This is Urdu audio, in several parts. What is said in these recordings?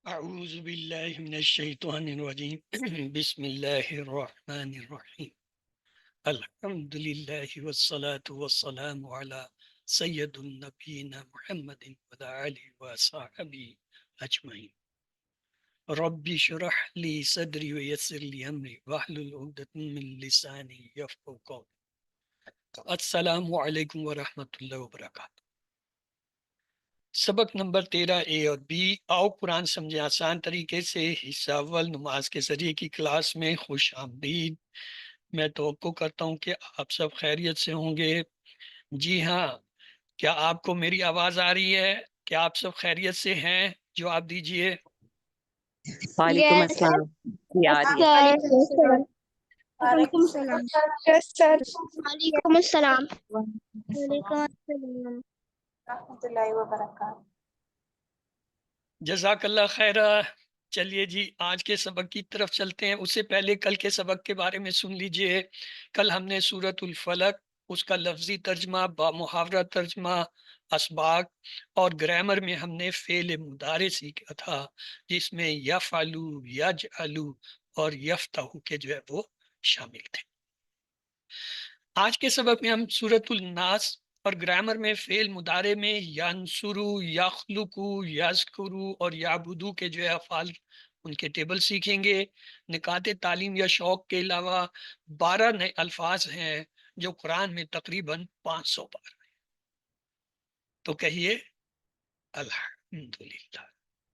اعوذ باللہ من الشیطان الرجیم بسم اللہ الرحمن الرحیم الحمد للہ والصلاة والسلام علی سید النبیین محمد وعلی آلہ وصحبہ اجمعین رب اشرح لی صدری ویسر لی امری واحلل عقدۃ من لسانی یفقہوا قولی۔ السلام علیکم ورحمۃ اللہ وبرکاتہ۔ سبق نمبر 13 اے اور بی، آؤ قرآن سمجھے آسان طریقے سے، حصہ اول نماز کے ذریعے کی کلاس میں خوش آمدید۔ میں توقع کرتا ہوں کہ آپ سب خیریت سے ہوں گے۔ جی ہاں، کیا آپ کو میری آواز آ رہی ہے؟ کیا آپ سب خیریت سے ہیں؟ جواب دیجئے۔ وعلیکم السلام جی آ رہی ہے۔ وعلیکم السلام۔ وعلیکم السلام۔ وعلیکم السلام ورحمۃ اللہ وبرکاتہ۔ جزاک اللہ خیر۔ چلیے جی آج کے سبق کی طرف چلتے ہیں۔ اس سے پہلے کل کے سبق کے بارے میں سن لیجئے۔ کل ہم نے سورۃ الفلق، اس کا لفظی ترجمہ، با محاورہ ترجمہ، اسباق اور گرامر میں ہم نے فعل مضارع سیکھا تھا، جس میں یفعلو، یجعلو اور یفتح کے جو ہے وہ شامل تھے۔ آج کے سبق میں ہم سورۃ الناس اور گرامر میں فعل مضارع میں ینصرو، یخلقو، یذکرو اور یعبدو کے جو ہے افعال، ان کے ٹیبل سیکھیں گے۔ نکات تعلیم یا شوق کے علاوہ 12 نئے الفاظ ہیں جو قرآن میں تقریباً 500 بار ہیں۔ تو کہیے الحمدللہ۔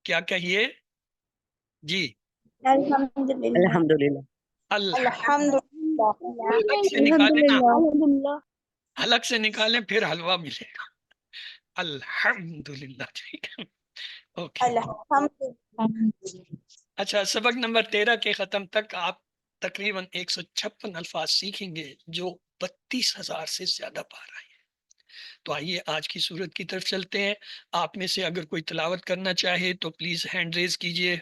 کیا کہیے جی؟ الحمدللہ۔ الحمدللہ۔ الحمدللہ۔ حلق سے نکالیں نا، الحمدللہ۔ حلق سے نکالیں پھر حلوہ ملے گا۔ الحمدللہ، ٹھیک ہے، اوکے۔ الحمدللہ۔ اچھا، سبق نمبر 13 کے ختم تک آپ تقریباً 156 الفاظ سیکھیں گے، جو 32,000 سے زیادہ بار آئے ہیں۔ تو آئیے آج کی صورت کی طرف چلتے ہیں۔ آپ میں سے اگر کوئی تلاوت کرنا چاہے تو پلیز ہینڈ ریز کیجئے۔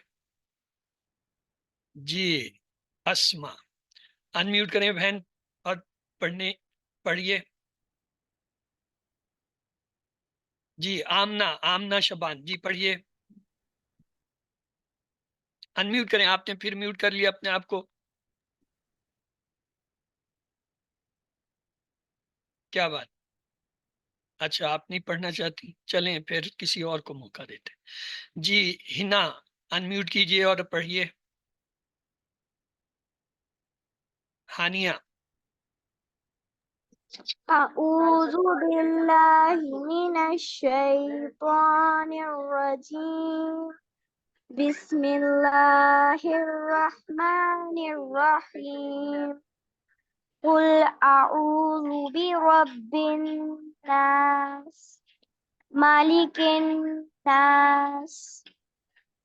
جی اسما، انمیوٹ کریں بہن اور پڑھیے۔ جی آمنہ شبان، جی پڑھیے۔ انمیوٹ کریں، آپ نے پھر میوٹ کر لیا اپنے آپ کو، کیا بات؟ اچھا آپ نہیں پڑھنا چاہتی، چلیں پھر کسی اور کو موقع دیتے۔ جی ہنا، انمیوٹ کیجئے اور پڑھیے۔ ہانیہ، اعوذ باللہ من الشیطان الرجیم، بسم اللہ الرحمن الرحیم، قل اعوذ برب الناس، مالک الناس،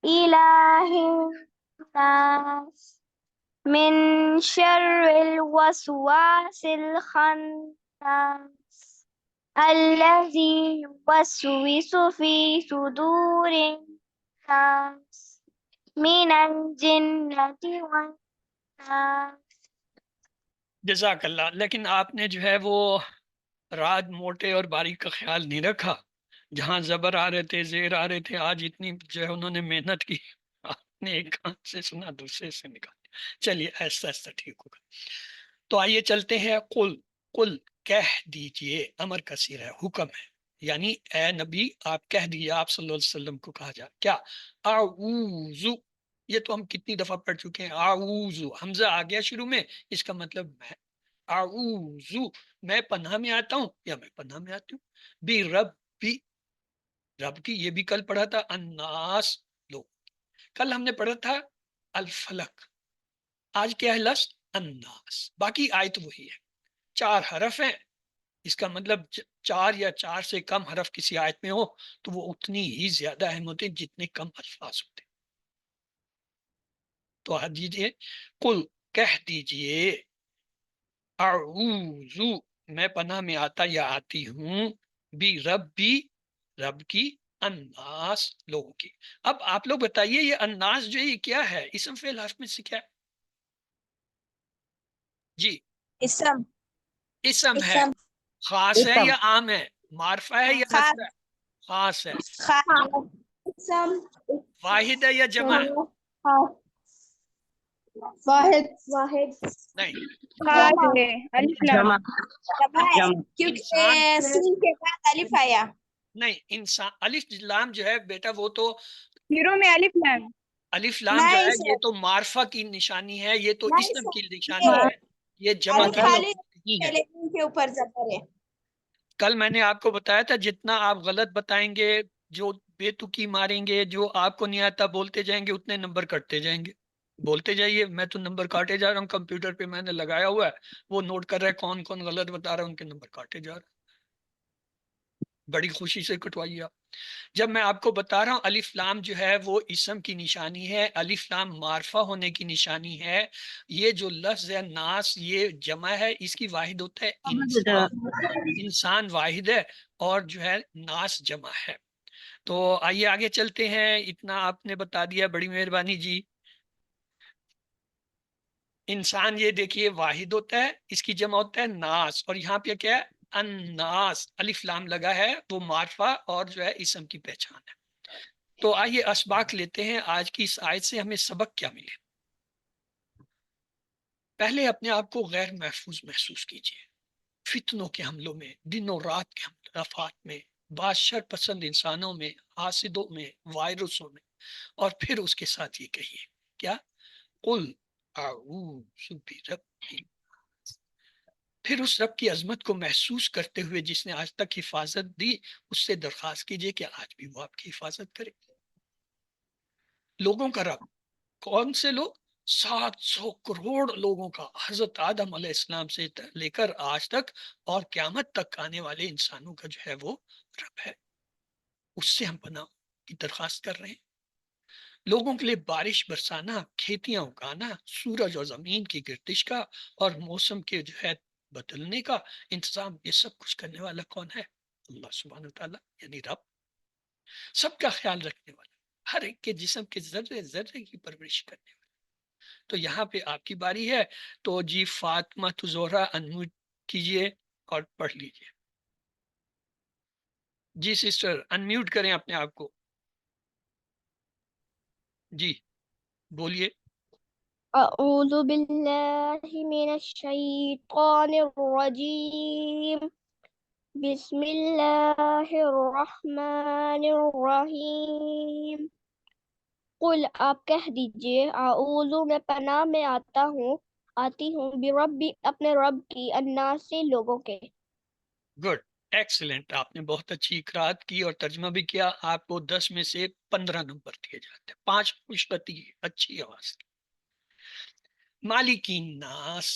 الہ الناس، من شر الوسواس الخناس، الذي يوسوس في صدور الناس، من الجنة والناس۔ جزاک اللہ۔ لیکن آپ نے جو ہے وہ رات موٹے اور باریک کا خیال نہیں رکھا، جہاں زبر آ رہے تھے، زیر آ رہے تھے، آج اتنی جو ہے انہوں نے محنت کی، آپ نے ایک کان سے سنا دوسرے سے نکال۔ چلیے ایسا ایسا ٹھیک ہوگا۔ تو آئیے چلتے ہیں۔ قل، قل کہہ دیجئے، امر کا صیغہ ہے، حکم ہے، یعنی اے نبی آپ کہہ دیجئے، آپ صلی اللہ علیہ وسلم کو کہا جائے کیا؟ اعوذ، یہ تو ہم کتنی دفعہ پڑھ چکے ہیں، اعوذ، حمزہ آ گیا شروع میں، اس کا مطلب میں، اعوذ میں پناہ میں آتا ہوں یا میں پناہ میں آتی ہوں، بی رب، بھی رب کی، یہ بھی کل پڑھا تھا، الناس لوگ، کل ہم نے پڑھا تھا الفلق، آج کیا ہے لفظ الناس، باقی آیت وہی ہے، 4 حرف ہیں، اس کا مطلب 4 یا 4 سے کم حرف کسی آیت میں ہو تو وہ اتنی ہی زیادہ اہم ہوتے ہیں جتنے کم الفاظ ہوتے ہیں۔ تو آج دیجئے، قل کہہ دیجئے، اعوذ میں پناہ میں آتا یا آتی ہوں، بھی ربی رب کی، الناس لوگوں کی۔ اب آپ لوگ بتائیے یہ الناس جو ہے یہ کیا ہے؟ اسم فعل حرف میں سے کیا ہے؟ جی اسم، اسم ہے، خاص ہے اسم، یا عام ہے؟ معرفہ ہے یا خاص، نکرہ ہے؟ خاص ہے۔ خاص، اسم، واحد ہے یا جمع ہے؟ واحد واحد نہیں، جمع الف لام جمع جمع ہے جمع کیونکہ انسان سین کے بعد الف آیا. نہیں، انسان الف لام جو ہے بیٹا وہ تو شروع میں الف لام. الف لام جو نہیں ہے یہ سر تو معرفہ کی نشانی ہے، یہ تو نہیں اسم سر کی نشانی یہ ہے، یہ جمع الف کے خالی نہیں ہے۔ پہلے سین کے اوپر زبر ہے. کل میں نے آپ کو بتایا تھا جتنا آپ غلط بتائیں گے، جو بے تکی ماریں گے، جو آپ کو نہیں آتا بولتے جائیں گے، اتنے نمبر کٹتے جائیں گے۔ بولتے جائیے، میں تو نمبر کاٹے جا رہا ہوں، کمپیوٹر پہ میں نے لگایا ہوا ہے، وہ نوٹ کر رہا ہے کون کون غلط بتا رہا ہے، ان کے نمبر کاٹے جا رہا ہے۔ بڑی خوشی سے کٹوائیے آپ۔ جب میں آپ کو بتا رہا ہوں الف لام جو ہے وہ اسم کی نشانی ہے، الف لام معرفہ ہونے کی نشانی ہے۔ یہ جو لفظ ہے ناس، یہ جمع ہے، اس کی واحد ہوتا ہے انسان، انسان واحد ہے، اور جو ہے ناس جمع ہے۔ تو آئیے آگے چلتے ہیں، اتنا آپ نے بتا دیا، بڑی مہربانی جی۔ انسان یہ دیکھیے واحد ہوتا ہے، اس کی جمع ہوتا ہے ناس، اور یہاں پہ کیا ہے الناس، الف لام لگا ہے، وہ معرفہ اور جو ہے اسم کی پہچان ہے۔ تو آئیے اسباق لیتے ہیں، آج کی اس آیت سے ہمیں سبق کیا ملے۔ پہلے اپنے آپ کو غیر محفوظ محسوس کیجیے، فتنوں کے حملوں میں، دنوں رات کے رفات میں، بادشاہ پسند انسانوں میں، حاسدوں میں، وائرسوں میں، اور پھر اس کے ساتھ یہ کہیے کیا، قل اعوذ برب الناس۔ پھر اس رب کی عظمت کو محسوس کرتے ہوئے جس نے آج تک حفاظت دی، اس سے درخواست کیجیے کہ آج بھی وہ آپ کی حفاظت کرے۔ لوگوں کا رب، کون سے لوگ؟ 700 کروڑ لوگوں کا، حضرت آدم علیہ السلام سے لے کر آج تک اور قیامت تک آنے والے انسانوں کا جو ہے وہ رب ہے، اس سے ہم پناہ کی درخواست کر رہے ہیں۔ لوگوں کے لیے بارش برسانا، کھیتیاں اگانا، سورج اور زمین کی گردش کا اور موسم کے جو ہے بدلنے کا انتظام، یہ سب کچھ کرنے والا کون ہے؟ اللہ سبحانہ وتعالی، یعنی رب، سب کا خیال رکھنے والا، ہر ایک کے جسم کے ذرے ذرے کی پرورش کرنے والا۔ تو یہاں پہ آپ کی باری ہے، تو جی فاطمہ تو زہرا انمیوٹ کیجئے اور پڑھ لیجئے۔ جی سسٹر انمیوٹ کریں اپنے آپ کو، جی بولیے۔ أعوذ بالله من الشيطان الرجيم بسم الله الرحمن الرحيم قل آپ کہہ دیجئے اعوذ میں پناہ میں آتی ہوں بربی اپنے رب کی الناس سے لوگوں کے۔ گڈ، ایکسلنٹ، آپ نے بہت اچھی قرات کی اور ترجمہ بھی کیا۔ آپ کو 10 میں سے 15 نمبر دیے جاتے ہیں، 5 خوشخطی، اچھی آواز کی۔ مالک الناس،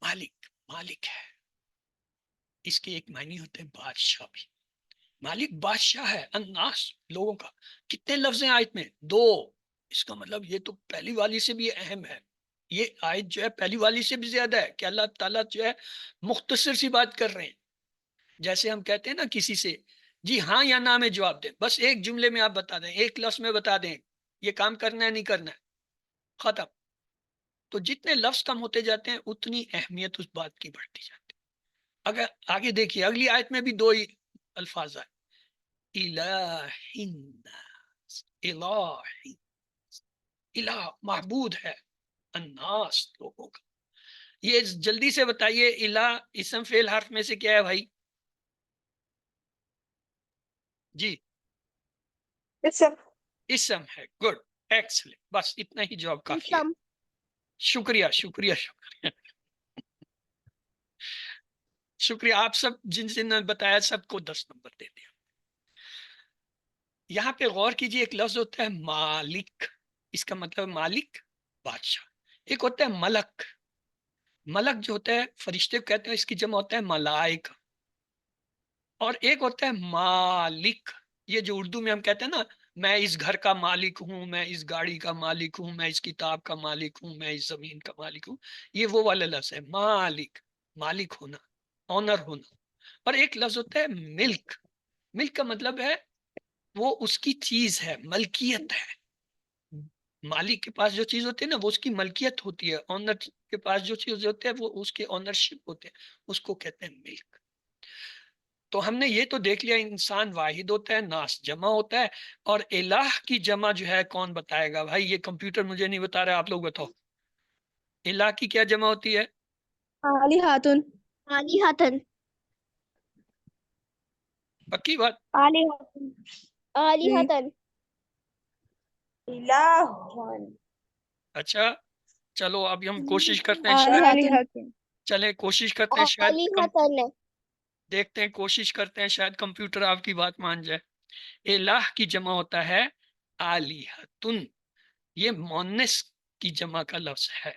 مالک، مالک ہے، اس کے ایک معنی ہوتے ہیں بادشاہ بھی۔ مالک بادشاہ ہے، الناس لوگوں کا۔ کتنے لفظ ہیں آیت میں؟ 2۔ اس کا مطلب یہ تو پہلی والی سے بھی اہم ہے، یہ آیت جو ہے پہلی والی سے بھی زیادہ ہے کہ اللہ تعالیٰ جو ہے مختصر سی بات کر رہے ہیں۔ جیسے ہم کہتے ہیں نا کسی سے جی ہاں یا نہ میں جواب دیں، بس ایک جملے میں آپ بتا دیں، ایک لفظ میں بتا دیں یہ کام کرنا ہے نہیں کرنا ہے، ختم۔ تو جتنے لفظ کم ہوتے جاتے ہیں اتنی اہمیت اس بات کی بڑھتی جاتی ہے۔ اگر آگے دیکھیے اگلی آیت میں بھی 2 ہی الفاظ آئے، الہ الناس، الہ، الہ معبود ہے، الناس لوگوں کا۔ یہ جلدی سے بتائیے الہ اسم فعل حرف میں سے کیا ہے بھائی؟ جی اسم ہے، گڈ، ایکسلنٹ، بس اتنا ہی جواب کافی ہے۔ شکریہ شکریہ شکریہ شکریہ، آپ سب جن نے بتایا سب کو 10 نمبر دے دیا۔ یہاں پہ غور کیجیے، ایک لفظ ہوتا ہے مالک، اس کا مطلب مالک بادشاہ۔ ایک ہوتا ہے ملک، ملک جو ہوتا ہے فرشتے کو کہتے ہیں، اس کی جمع ہوتا ہے ملائک۔ اور ایک ہوتا ہے مالک، یہ جو اردو میں ہم کہتے ہیں نا میں اس گھر کا مالک ہوں، میں اس گاڑی کا مالک ہوں، میں اس کتاب کا مالک ہوں، میں اس زمین کا مالک ہوں، یہ وہ والا لفظ ہے مالک، مالک ہونا، آنر ہونا۔ اور ایک لفظ ہوتا ہے ملک، ملک کا مطلب ہے وہ اس کی چیز ہے، ملکیت ہے۔ مالک کے پاس جو چیز ہوتی ہے نا وہ اس کی ملکیت ہوتی ہے، آنر کے پاس جو چیز ہوتی ہے وہ اس کے آنرشپ ہوتے ہیں، اس کو کہتے ہیں ملک۔ تو ہم نے یہ تو دیکھ لیا انسان واحد ہوتا ہے، ناس جمع ہوتا ہے، اور الہ کی جمع جو ہے کون بتائے گا؟ بھائی یہ کمپیوٹر مجھے نہیں بتا رہا، آپ لوگ بتاؤ الہ کی کیا جمع ہوتی ہے؟ آلہۃ آلہتن پکی بات؟ آلہۃ آلہتن الہ اچھا چلو اب ہم کوشش کرتے ہیں، شاید آلہۃ چلیں کوشش کرتے ہیں، شاید آلہتن دیکھتے ہیں، کوشش کرتے ہیں شاید کمپیوٹر آپ کی بات مان جائے۔ الہ کی جمع ہوتا ہے آلیہتن، یہ مونس کی جمع کا لفظ ہے،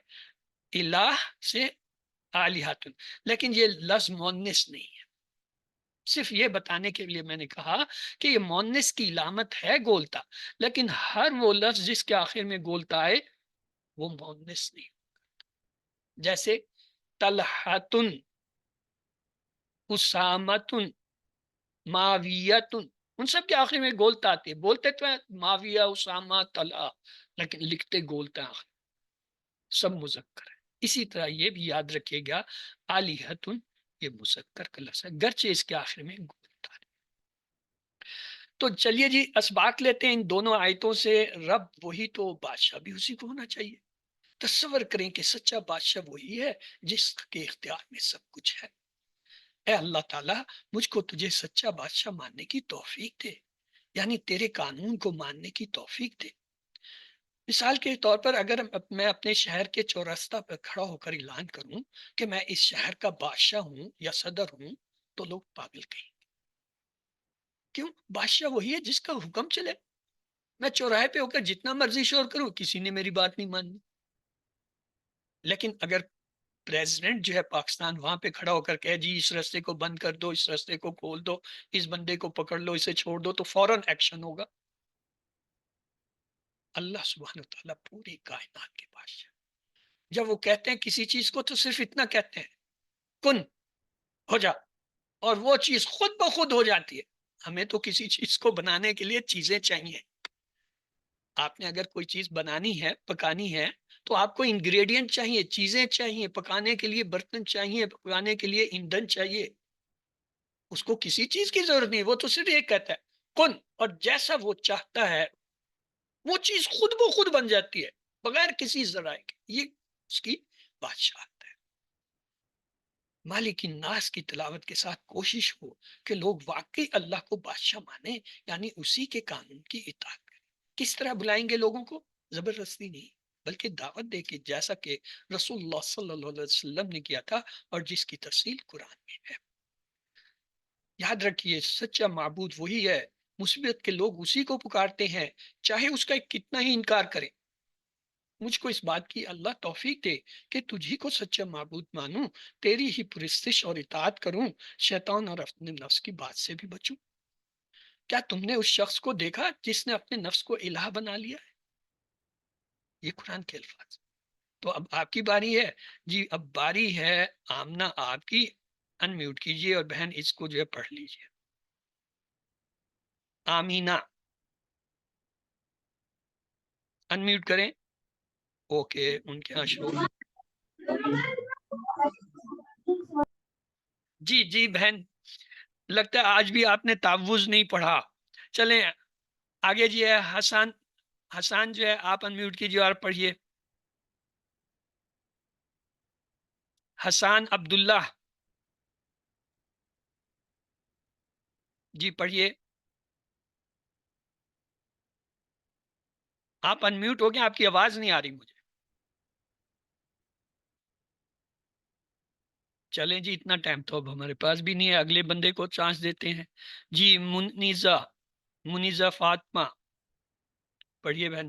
الہ سے آلیہتن، لیکن یہ لفظ مونس نہیں ہے۔ صرف یہ بتانے کے لیے میں نے کہا کہ یہ مونس کی علامت ہے گولتا، لیکن ہر وہ لفظ جس کے آخر میں گولتا آئے وہ مونس نہیں۔ جیسے طلحتن، اسامتن، معاویتن، ان سب کے آخر میں گولتا آتے ہیں، بولتے تو ہیں معاویہ، اسامہ، طلحہ، لیکن لکھتے گولتا آخر، سب مذکر ہے۔ اسی طرح یہ بھی یاد رکھیے گا آلیہتن یہ مذکر کا لفظ ہے، گرچہ اس کے آخر میں گولتا ہے۔ تو چلیے جی اسباق لیتے ہیں ان دونوں آیتوں سے، رب وہی تو بادشاہ بھی اسی کو ہونا چاہیے۔ تصور کریں کہ سچا بادشاہ وہی ہے جس کے اختیار میں سب کچھ ہے۔ اے اللہ تعالیٰ مجھ کو تجھے سچا بادشاہ ماننے کی توفیق دے، یعنی تیرے قانون کو ماننے کی توفیق دے۔ مثال کے طور پر اگر میں اپنے شہر کے چوراستہ پر کھڑا ہو کر اعلان کروں کہ میں اس شہر کا بادشاہ ہوں یا صدر ہوں تو لوگ پاگل کہیں گے۔ کیوں؟ بادشاہ وہی ہے جس کا حکم چلے۔ میں چوراہے پہ ہو کر جتنا مرضی شور کروں کسی نے میری بات نہیں ماننی، لیکن اگر پریزیڈنٹ جو ہے پاکستان وہاں پہ کھڑا ہو کر کہے جی اس رستے کو بند کر دو، اس رستے کو کھول دو، اس بندے کو پکڑ لو، اسے چھوڑ دو، تو فوراً ایکشن ہوگا۔ اللہ سبحانہ وتعالیٰ پوری کائنات کے بادشاہ، جب وہ کہتے ہیں کسی چیز کو تو صرف اتنا کہتے ہیں کن ہو جا، اور وہ چیز خود بخود ہو جاتی ہے۔ ہمیں تو کسی چیز کو بنانے کے لیے چیزیں چاہیے۔ آپ نے اگر کوئی چیز بنانی ہے، پکانی ہے، تو آپ کو انگریڈینٹ چاہیے، چیزیں چاہیے، پکانے کے لیے برتن چاہیے، پکانے کے لیے ایندھن چاہیے۔ اس کو کسی چیز کی ضرورت نہیں، وہ تو صرف یہ کہتا ہے کن، اور جیسا وہ چاہتا ہے وہ چیز خود بخود بن جاتی ہے بغیر کسی ذرائع کے۔ یہ اس کی بادشاہت ہے۔ مالک الناس کی تلاوت کے ساتھ کوشش ہو کہ لوگ واقعی اللہ کو بادشاہ مانیں، یعنی اسی کے قانون کی اطاعت کریں۔ کس طرح بلائیں گے لوگوں کو؟ زبردستی نہیں، بلکہ دعوت دے کے، جیسا کہ رسول اللہ صلی اللہ علیہ وسلم نے کیا تھا اور جس کی تفصیل قرآن میں ہے۔ یاد رکھیے سچا معبود وہی ہے، مثبت کے لوگ اسی کو پکارتے ہیں چاہے اس کا کتنا ہی انکار کریں۔ مجھ کو اس بات کی اللہ توفیق دے کہ تجھی کو سچا معبود مانوں، تیری ہی پرستش اور اطاعت کروں، شیطان اور اپنے نفس کی بات سے بھی بچوں۔ کیا تم نے اس شخص کو دیکھا جس نے اپنے نفس کو الہ بنا لیا ہے؟ یہ قرآن کے الفاظ۔ تو اب آپ کی باری ہے جی، اب باری ہے آمنہ آپ کی، ان میوٹ کیجئے اور بہن اس کو جو ہے پڑھ لیجئے۔ آمینہ ان میوٹ کریں۔ اوکے ان کے یہاں شو۔ جی جی بہن، لگتا ہے آج بھی آپ نے تعوذ نہیں پڑھا۔ چلیں آگے جی ہے حسن، حسن جو ہے آپ ان میوٹ کیجئے اور پڑھیے۔ حسن عبداللہ جی پڑھیے۔ آپ ان میوٹ ہو گئے، آپ کی آواز نہیں آ رہی مجھے۔ چلیں جی اتنا ٹائم تو اب ہمارے پاس بھی نہیں ہے، اگلے بندے کو چانس دیتے ہیں۔ جی منیزہ فاطمہ پڑھیے بہن۔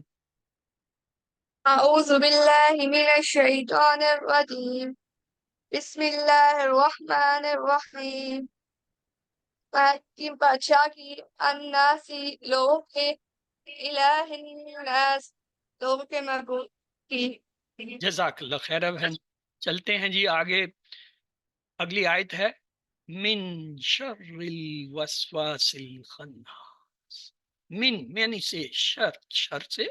أعوذ بالله من الشيطان الرجيم بسم الله الرحمن الرحيم حکیم بادشاہ کی الناسی لوگوں کے الہ الناس لوگوں کے معبود کی۔ جزاک اللہ خیر بہن۔ چلتے ہیں جی آگے، اگلی آیت ہے من شر الوسواس الخناس۔ من یعنی سے، شر، شر سے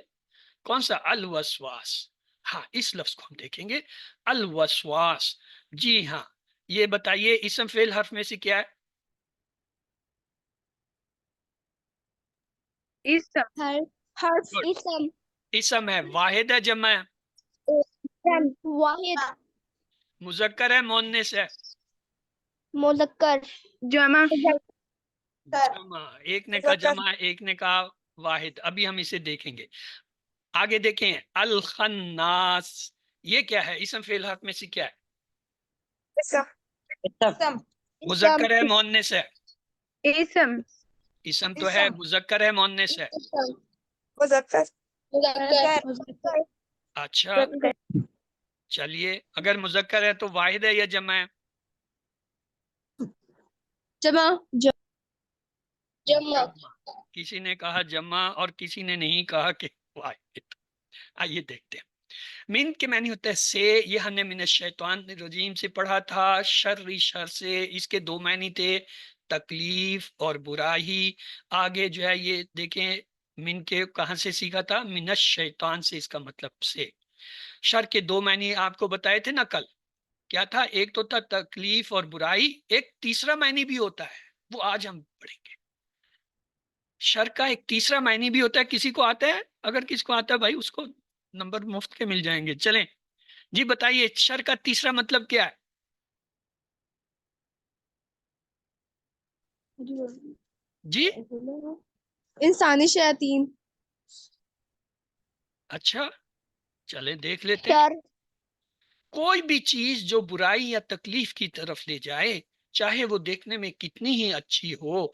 کون سا؟ الوسواس۔ ہاں اس لفظ کو ہم دیکھیں گے، الوسواس۔ جی ہاں، یہ بتائیے اسم فعل حرف میں سے کیا ہے؟ اسم حرف اسم اسم ہے، واحد ہے جمع ہے، واحد مذکر ہے مؤنث ہے؟ مذکر جمع جمع، ایک نے کہا جمع ایک نے کہا واحد. ابھی ہم اسے دیکھیں گے. آگے دیکھیں الخناس، یہ کیا ہے؟ اسم فعل حرف میں سے کیا ہے؟ اسم مذکر ہے مؤنث ہے؟ اسم اسم تو ہے، مذکر ہے مؤنث ہے؟ مذکر اچھا چلیے، اگر مذکر ہے تو واحد ہے یا جمع ہے؟ جمع جمع کسی نے کہا جمع اور کسی نے نہیں کہا کہ واحد. آئیے دیکھتے ہیں. من کے معنی ہوتا ہے سے، یہ ہم نے من الشیطان الرجیم سے پڑھا تھا. شر سے، اس کے دو معنی تھے، تکلیف اور برائی. آگے جو ہے یہ دیکھیں من کے کہاں سے سیکھا تھا؟ من الشیطان سے، اس کا مطلب سے. شر کے دو معنی آپ کو بتائے تھے نا کل. کیا تھا؟ ایک تو تھا تکلیف اور برائی، ایک تیسرا معنی بھی ہوتا ہے، وہ آج ہم پڑھیں گے. شر کا ایک تیسرا معنی بھی ہوتا ہے. کسی کو آتا ہے؟ اگر کسی کو آتا ہے بھائی اس کو نمبر مفت کے مل جائیں گے. چلیں جی بتائیے، شر کا تیسرا مطلب کیا ہے؟ جی انسانی شیاطین اچھا چلیں دیکھ لیتے ہیں. شر کوئی بھی چیز جو برائی یا تکلیف کی طرف لے جائے، چاہے وہ دیکھنے میں کتنی ہی اچھی ہو،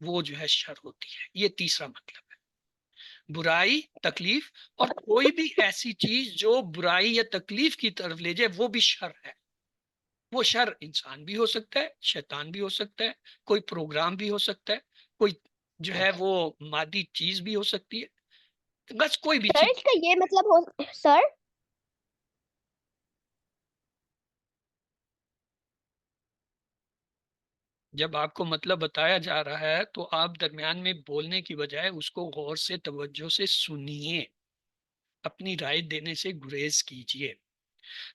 وہ جو ہے شر ہوتی ہے. یہ تیسرا مطلب ہے. برائی، تکلیف، اور کوئی بھی ایسی چیز جو برائی یا تکلیف کی طرف لے جائے وہ بھی شر ہے. وہ شر انسان بھی ہو سکتا ہے، شیطان بھی ہو سکتا ہے، کوئی پروگرام بھی ہو سکتا ہے، کوئی جو ہے وہ مادی چیز بھی ہو سکتی ہے، بس کوئی بھی سر چیز. اس کا یہ مطلب ہو سر جب آپ کو مطلب بتایا جا رہا ہے تو آپ درمیان میں بولنے کی بجائے اس کو غور سے توجہ سے سنیے، اپنی رائے دینے سے گریز کیجیے.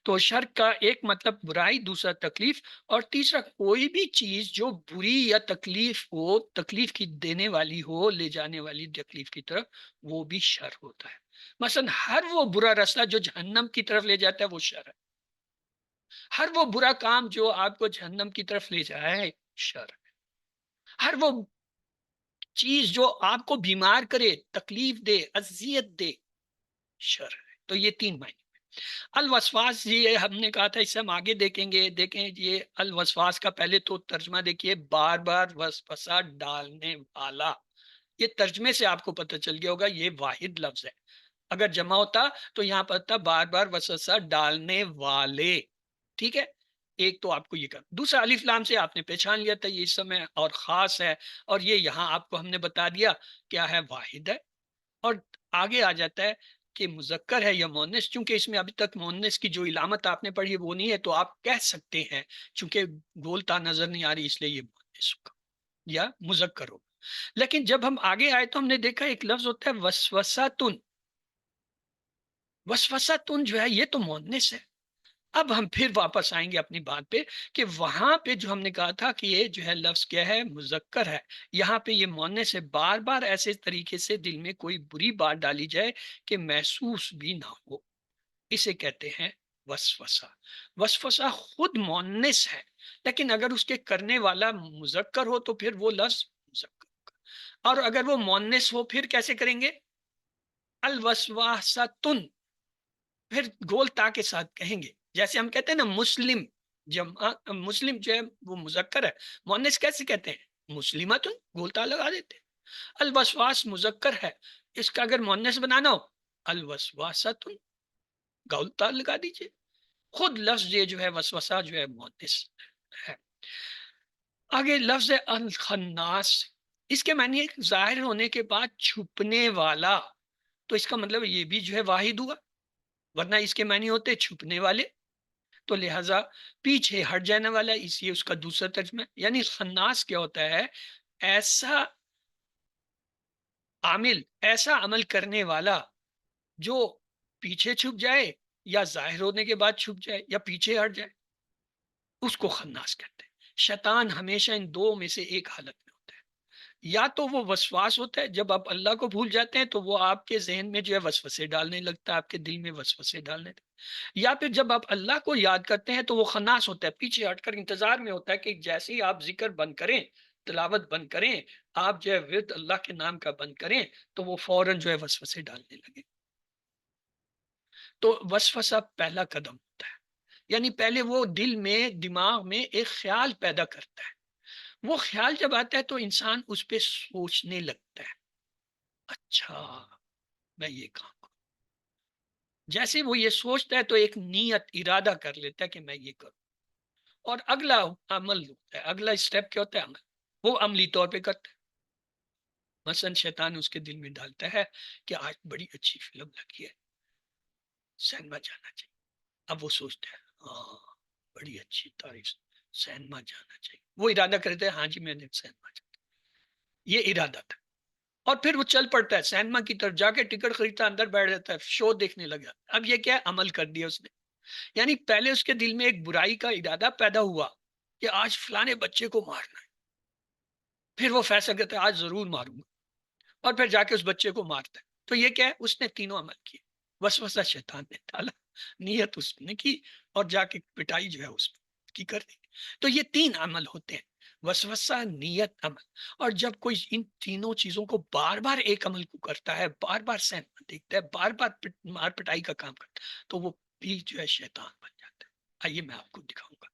تو شر کا ایک مطلب برائی، دوسرا تکلیف، اور تیسرا کوئی بھی چیز جو بری یا تکلیف ہو، تکلیف کی دینے والی ہو، لے جانے والی تکلیف کی طرف، وہ بھی شر ہوتا ہے. مثلا ہر وہ برا راستہ جو جہنم کی طرف لے جاتا ہے وہ شر ہے. ہر وہ برا کام جو آپ کو جہنم کی طرف لے جائے شر ہے. ہر وہ چیز جو آپ کو بیمار کرے، تکلیف دے، اذیت دے، شر ہے. تو یہ تین معنی. الوسواس، یہ ہم نے کہا تھا، اس سے ہم آگے دیکھیں گے. دیکھیں یہ الوسواس کا پہلے تو ترجمہ دیکھیے، بار بار وسوسہ ڈالنے والا. یہ ترجمے سے آپ کو پتہ چل گیا ہوگا یہ واحد لفظ ہے. اگر جمع ہوتا تو یہاں پر تھا بار بار وسوسہ ڈالنے والے. ٹھیک ہے، ایک تو آپ کو یہ کر. دوسرا الف لام سے آپ نے پہچان لیا تھا یہ اسم ہے اور خاص ہے، اور یہ یہاں آپ کو ہم نے بتا دیا کیا ہے، واحد ہے. اور آگے آ جاتا ہے کہ مذکر ہے یا مؤنث. چونکہ اس میں ابھی تک مؤنث کی جو علامت آپ نے پڑھی ہے وہ نہیں ہے، تو آپ کہہ سکتے ہیں چونکہ گولتا نظر نہیں آ رہی اس لیے یہ مؤنث ہوگا یا مذکر ہوگا. لیکن جب ہم آگے آئے تو ہم نے دیکھا ایک لفظ ہوتا ہے وسوسۃن. وسوسۃن جو ہے یہ تو مؤنث ہے. اب ہم پھر واپس آئیں گے اپنی بات پہ کہ وہاں پہ جو ہم نے کہا تھا کہ یہ جو ہے لفظ کیا ہے، مذکر ہے. یہاں پہ یہ مؤنث ہے. بار بار ایسے طریقے سے دل میں کوئی بری بات ڈالی جائے کہ محسوس بھی نہ ہو، اسے کہتے ہیں وسوسہ. وسوسہ خود مؤنث ہے، لیکن اگر اس کے کرنے والا مذکر ہو تو پھر وہ لفظ مذکر ہوگا. اور اگر وہ مؤنث ہو پھر کیسے کریں گے؟ الوسواستن، پھر گول تا کے ساتھ کہیں گے. جیسے ہم کہتے ہیں نا مسلم، جمع مسلم جو ہے وہ مذکر ہے، مؤنث کیسے کہتے ہیں؟ مسلمتن، گول تا لگا دیتے ہیں. الوسواس مذکر ہے، اس کا اگر مؤنث بنانا ہو الوسواستن، گول تا لگا دیجئے. خود لفظ یہ جو ہے وسوسہ جو ہے مؤنث ہے. آگے لفظ الخناس، اس کے معنی ہے ظاہر ہونے کے بعد چھپنے والا. تو اس کا مطلب یہ بھی جو ہے واحد ہوا، ورنہ اس کے معنی ہوتے چھپنے والے. تو لہٰذا پیچھے ہٹ جانے والا، اس لیے اس کا دوسرا ترجمہ. یعنی خناس کیا ہوتا ہے؟ ایسا عامل، ایسا عمل کرنے والا جو پیچھے چھپ جائے یا ظاہر ہونے کے بعد چھپ جائے یا پیچھے ہٹ جائے، اس کو خناس کہتے ہیں. شیطان ہمیشہ ان دو میں سے ایک حالت میں ہوتا ہے. یا تو وہ وسواس ہوتا ہے، جب آپ اللہ کو بھول جاتے ہیں تو وہ آپ کے ذہن میں جو ہے وسوسے ڈالنے لگتا ہے، آپ کے دل میں وسوسے ڈالنے لگتا ہے۔ یا پھر جب آپ اللہ کو یاد کرتے ہیں تو وہ خناس ہوتا ہے، پیچھے ہٹ کر انتظار میں ہوتا ہے کہ جیسے ہی آپ ذکر بند کریں، تلاوت بند کریں، آپ جو ہے ورد اللہ کے نام کا بند کریں تو وہ فوراً جو ہے وسوسے ڈالنے لگے۔ تو وسوسہ پہلا قدم ہوتا ہے، یعنی پہلے وہ دل میں، دماغ میں ایک خیال پیدا کرتا ہے۔ وہ خیال جب آتا ہے تو انسان اس پہ سوچنے لگتا ہے، اچھا میں یہ کام کروں۔ جیسے وہ یہ سوچتا ہے تو ایک نیت، ارادہ کر لیتا ہے کہ میں یہ کروں، اور اگلا عمل ہوتا ہے، اگلا اسٹیپ کیا ہوتا ہے؟ عمل۔ وہ عملی طور پہ کرتا ہے۔ مثلا شیطان اس کے دل میں ڈالتا ہے کہ آج بڑی اچھی فلم لگی ہے، سینما جانا چاہیے۔ اب وہ سوچتا ہے ہاں بڑی اچھی تاریخ، سینما جانا چاہیے۔ وہ ارادہ کرتا ہے ہاں جی میں نے سینما جانا، یہ ارادہ تھا۔ اور پھر وہ چل پڑتا ہے سینما کی طرف، جا کے ٹکٹ خریدتا ہے، اندر بیٹھ جاتا ہے، شو دیکھنے لگا۔ اب یہ کیا ہے؟ عمل کر دیا اس نے۔ یعنی پہلے اس کے دل میں ایک برائی کا ارادہ پیدا ہوا کہ آج فلانے بچے کو مارنا ہے، پھر وہ فیصلہ کرتا ہے آج ضرور ماروں گا، اور پھر جا کے اس بچے کو مارتا ہے۔ تو یہ کیا ہے؟ اس نے تینوں عمل کیے۔ وسوسہ شیطان نے ڈالا، نیت اس نے کی، اور جا کے پٹائی جو ہے اس کی کر دی۔ تو یہ تین عمل ہوتے ہیں، وسوسہ، نیت، عمل۔ اور جب کوئی ان تینوں چیزوں کو بار بار ایک عمل کو کرتا ہے، بار بار سینما دیکھتا ہے، بار بار مار پٹائی کا کام کرتا ہے، تو وہ بھی جو ہے شیطان بن جاتا ہے۔ آئیے میں آپ کو دکھاؤں گا۔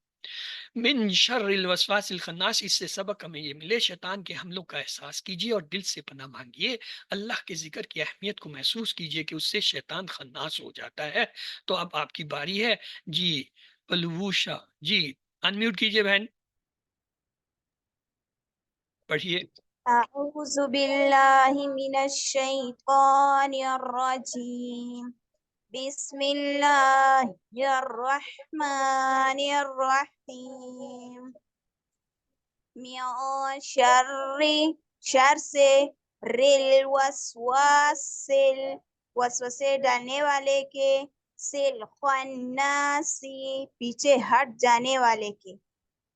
من شر الوسواس الخناس، اس سے سبق ہمیں یہ ملے، شیطان کے حملوں کا احساس کیجئے اور دل سے پناہ مانگیے، اللہ کے ذکر کی اہمیت کو محسوس کیجئے کہ اس سے شیطان خناس ہو جاتا ہے۔ تو اب آپ کی باری ہے جی، پلوشا جی، انمیوٹ کیجئے بہن، پڑھیے۔ أعوذ بالله من الشيطان الرجيم بسم الله الرحمن الرحيم من شر سے وسوسے ڈالنے والے کے، خناسی پیچھے ہٹ جانے والے کے۔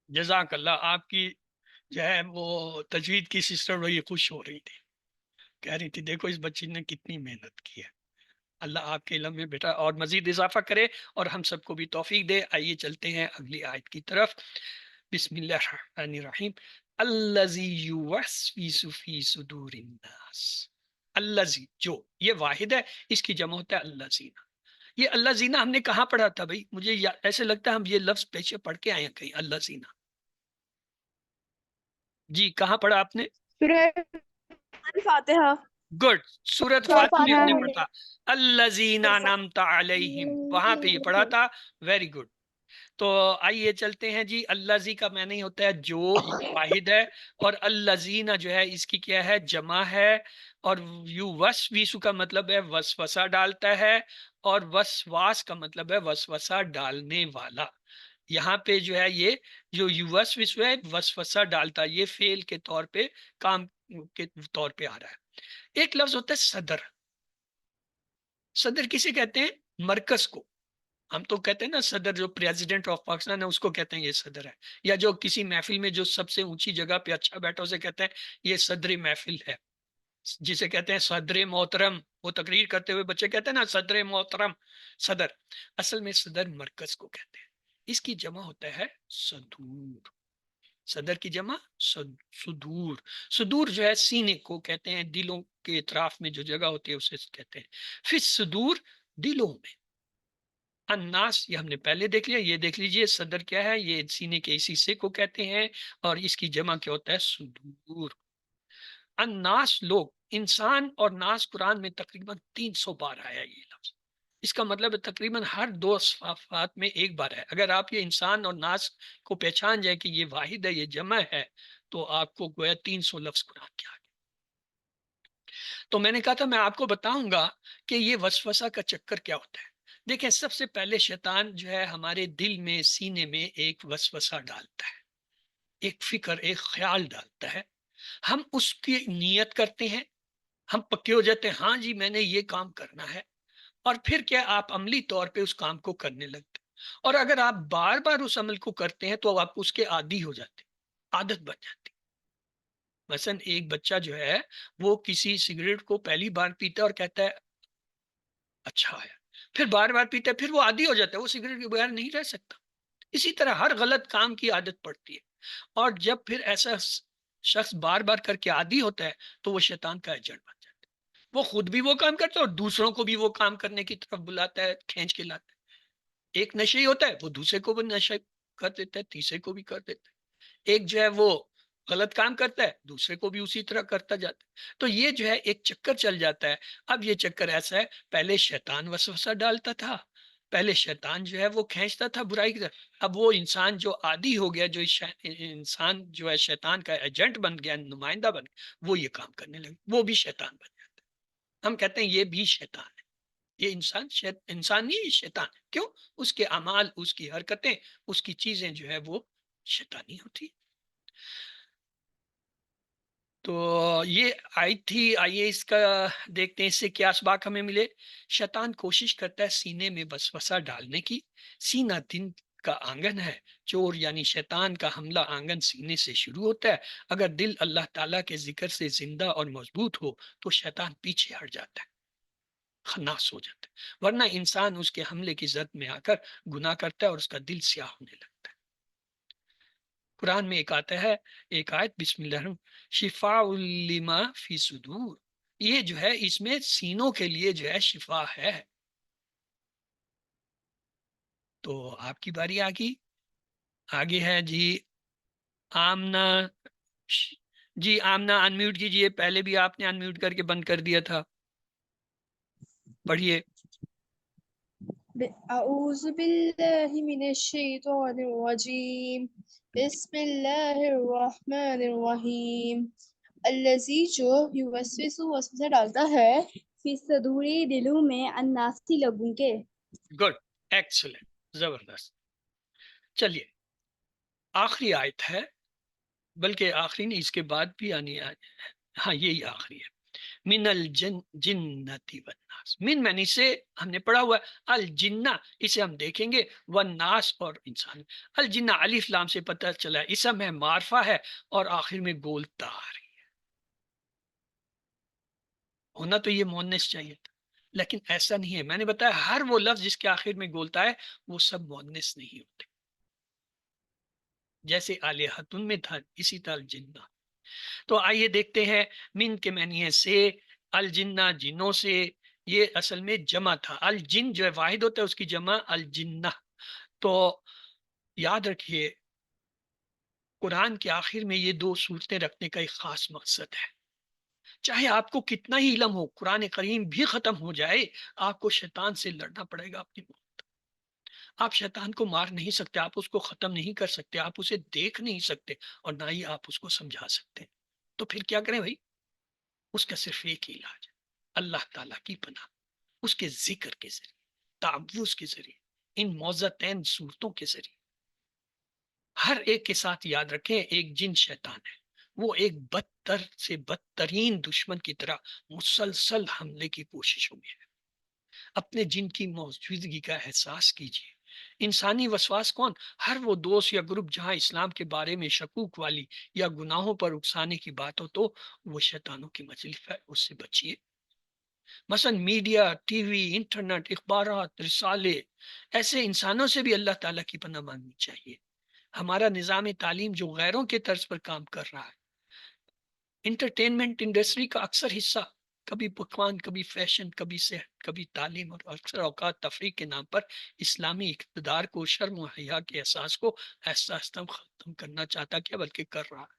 جزاک اللہ۔ آپ کی جو ہے وہ تجوید کی سسٹر وہی خوش ہو رہی تھی، کہہ رہی تھی دیکھو اس بچی نے کتنی محنت کی ہے، اللہ آپ کے علم میں بیٹا اور مزید اضافہ کرے اور ہم سب کو بھی توفیق دے۔ آئیے چلتے ہیں اگلی آیت کی طرف۔ بسم اللہ الرحمن الرحیم۔ الذی یوسوس فی صدور الناس۔ الذی، جو، یہ واحد ہے، اس کی جمع ہوتا ہے الذین۔ یہ الذین ہم نے کہاں پڑھا تھا بھائی؟ مجھے ایسے لگتا ہے ہم یہ لفظ پیچھے پڑھ کے آئے ہیں کہیں، الذین۔ جی کہاں پڑھا آپ نے؟ سورہ الفاتحہ۔ گڈ، سورۃ سورہ فاتحہ میں ہم نے فاتحہ۔ پڑھا الذین انعمت علیہم، وہاں پہ یہ پڑھا تھا۔ Very good. تو آئیے چلتے ہیں جی۔ الذی کا معنی ہوتا ہے جو، واحد ہے، اور الذین جو ہے اس کی کیا ہے؟ جمع ہے۔ اور یوسوس کا مطلب ہے وسوسہ ڈالتا ہے، اور وسواس کا مطلب ہے وسوسہ ڈالنے والا۔ یہاں پہ جو ہے یہ جو یوسوس ہے وسوسہ ڈالتا، یہ فعل کے طور پہ، کام کے طور پہ آ رہا ہے۔ ایک لفظ ہوتا ہے صدر۔ صدر کسے کہتے ہیں؟ مرکز کو۔ ہم تو کہتے ہیں نا صدر، جو پریزیڈنٹ آف پاکستان ہے اس کو کہتے ہیں یہ صدر ہے، یا جو کسی محفل میں جو سب سے اونچی جگہ پہ اچھا بیٹھا اسے کہتے ہیں یہ صدر محفل ہے، جسے کہتے ہیں صدر محترم۔ وہ تقریر کرتے ہوئے بچے کہتے ہیں نا صدر محترم، صدر۔ اصل میں صدر مرکز کو کہتے ہیں، اس کی جمع ہوتا ہے صدور۔ صدر کی جمع صدور۔ صدور جو ہے سینے کو کہتے ہیں، دلوں کے اطراف میں جو جگہ ہوتی ہے اسے کہتے ہیں۔ پھر صدور، دلوں میں۔ الناس یہ ہم نے پہلے دیکھ لیا، یہ دیکھ لیجئے صدر کیا ہے؟ یہ سینے کے اسی حصے کو کہتے ہیں، اور اس کی جمع کیا ہوتا ہے؟ صدور۔ الناس لوگ، انسان اور ناس قرآن میں تقریباً 300 بار آیا یہ لفظ۔ اس کا مطلب ہے تقریباً ہر 2 صفحات میں ایک بار ہے۔ اگر آپ یہ انسان اور ناس کو پہچان جائے کہ یہ واحد ہے، یہ جمع ہے، تو آپ کو گویا 300 لفظ قرآن کے آگے۔ تو میں نے کہا تھا میں آپ کو بتاؤں گا کہ یہ وسوسہ کا چکر کیا ہوتا ہے۔ دیکھیں سب سے پہلے شیطان جو ہے ہمارے دل میں، سینے میں ایک وسوسہ ڈالتا ہے، ایک فکر، ایک خیال ڈالتا ہے۔ ہم اس کی نیت کرتے ہیں، ہم پکے ہو جاتے ہیں ہاں جی میں نے یہ کام کرنا ہے، اور پھر کیا آپ عملی طور پہ اس کام کو کرنے لگتے ہیں۔ اور اگر آپ بار بار اس عمل کو کرتے ہیں تو آپ اس کے عادی ہو جاتے ہیں، عادت بن جاتی۔ مثلا ایک بچہ جو ہے وہ کسی سگریٹ کو پہلی بار پیتا ہے اور کہتا ہے اچھا ہے، پھر بار بار پیتا ہے، پھر وہ عادی ہو جاتا ہے، وہ سگریٹ کے بغیر نہیں رہ سکتا. اسی طرح ہر غلط کام کی عادت پڑتی ہے، اور جب پھر ایسا شخص بار بار کر کے عادی ہوتا ہے تو وہ شیطان کا ایجنٹ بن جاتا ہے. وہ خود بھی وہ کام کرتا ہے اور دوسروں کو بھی وہ کام کرنے کی طرف بلاتا ہے، کھینچ کے لاتا ہے. ایک نشے ہوتا ہے وہ دوسرے کو بھی نشہ کر دیتا ہے، تیسرے کو بھی کر دیتا ہے. ایک جو ہے وہ غلط کام کرتا ہے، دوسرے کو بھی اسی طرح کرتا جاتا ہے. تو یہ جو ہے ایک چکر چل جاتا ہے. اب یہ چکر ایسا ہے، پہلے شیطان وسوسہ ڈالتا تھا، پہلے شیطان جو ہے وہ کھینچتا تھا برائی کی طرف. اب وہ انسان جو عادی ہو گیا، جو انسان جو ہے شیطان کا ایجنٹ بن گیا، نمائندہ بن گیا، وہ یہ کام کرنے لگے، وہ بھی شیطان بن جاتا ہے. ہم کہتے ہیں یہ بھی شیطان ہے. یہ انسان نہیں، یہ شیطان ہے. کیوں؟ اس کے اعمال، اس کی حرکتیں، اس کی چیزیں جو ہے وہ شیطانی ہوتی ہیں. تو یہ آئی تھی. آئیے اس کا دیکھتے ہیں اس سے کیا اسباق ہمیں ملے. شیطان کوشش کرتا ہے سینے میں وسوسہ ڈالنے کی. سینہ دل کا آنگن ہے. چور یعنی شیطان کا حملہ آنگن سینے سے شروع ہوتا ہے. اگر دل اللہ تعالیٰ کے ذکر سے زندہ اور مضبوط ہو تو شیطان پیچھے ہٹ جاتا ہے، خناس ہو جاتا ہے، ورنہ انسان اس کے حملے کی زد میں آ کر گناہ کرتا ہے اور اس کا دل سیاہ ہونے لگتا ہے. قرآن میں ایک آتا ہے، ایک آیت، بسم اللہ الرحمن شفاء لما فی صدور. یہ جو ہے اس میں سینوں کے لیے جو ہے شفا ہے. تو آپ کی باری آگے ہے جی آمنہ. جی آمنہ انمیوٹ کیجئے، پہلے بھی آپ نے انمیوٹ کر کے بند کر دیا تھا. پڑھیے. أعوذ بالله من الشيطان الرجيم بسم الله الرحمن الرحیم الذی جو یوسوس وسوسہ ڈالتا ہے فی صدوری دلوں میں الناسی لوگوں کے. گڈ، ایکسلنٹ، زبردست. چلیے آخری آیت ہے، بلکہ آخری نہیں، اس کے بعد بھی آنی ہے. ہاں یہی آخری ہے. من الجنتی والناس. من معنی سے ہم نے پڑھا ہوا ہے، الجنہ اسے ہم دیکھیں گے، والناس اور انسان. الجنہ الف لام سے پتہ چلا ہے اسم ہے، معرفہ ہے، اور آخر میں گولتا آ رہی ہے. ہونا تو یہ مؤنث چاہیے تھا، لیکن ایسا نہیں ہے. میں نے بتایا ہر وہ لفظ جس کے آخر میں گولتا ہے وہ سب مؤنث نہیں ہوتے. جیسے آلیہتن میں تھا، اسی طرح الجنہ. تو آئیے دیکھتے ہیں. من کے معنی ہے سے، الجنہ جنوں سے. یہ اصل میں جمع تھا. الجن جو ہے واحد ہوتا ہے، اس کی جمع الجنہ. تو یاد رکھیے قرآن کے آخر میں یہ دو صورتیں رکھنے کا ایک خاص مقصد ہے. چاہے آپ کو کتنا ہی علم ہو، قرآن کریم بھی ختم ہو جائے، آپ کو شیطان سے لڑنا پڑے گا اپنی موت. آپ شیطان کو مار نہیں سکتے، آپ اس کو ختم نہیں کر سکتے، آپ اسے دیکھ نہیں سکتے، اور نہ ہی آپ اس کو سمجھا سکتے. تو پھر کیا کریں بھائی؟ اس کا صرف ایک ہی علاج ہے، اللہ تعالیٰ کی پناہ، اس کے ذکر کے ذریعے، تعوذ کے ذریعے، ان معوذتین صورتوں کے ذریعے. ہر ایک کے ساتھ یاد رکھیں ایک جن شیطان ہے، وہ ایک بدتر سے بدترین دشمن کی طرح مسلسل حملے کی کوششوں میں ہے. اپنے جن کی موجودگی کا احساس کیجیے. انسانی وسواس کون؟ ہر وہ دوست یا گروپ جہاں اسلام کے بارے میں شکوک والی یا گناہوں پر اکسانے کی بات ہو تو وہ شیطانوں کی مجلس ہے، اس سے بچیے. مثلا میڈیا، ٹی وی، انٹرنیٹ، اخبارات، رسالے، ایسے انسانوں سے بھی اللہ تعالیٰ کی پناہ مانگنی چاہیے. ہمارا نظام تعلیم جو غیروں کے طرز پر کام کر رہا ہے، انٹرٹینمنٹ انڈسٹری کا اکثر حصہ کبھی پکوان، کبھی فیشن، کبھی صحت، کبھی تعلیم، اور اکثر اوقات تفریح کے نام پر اسلامی اقتدار کو، شرم و حیا کے احساس کو آہستہ آہستہ ختم کرنا چاہتا کیا بلکہ کر رہا ہے.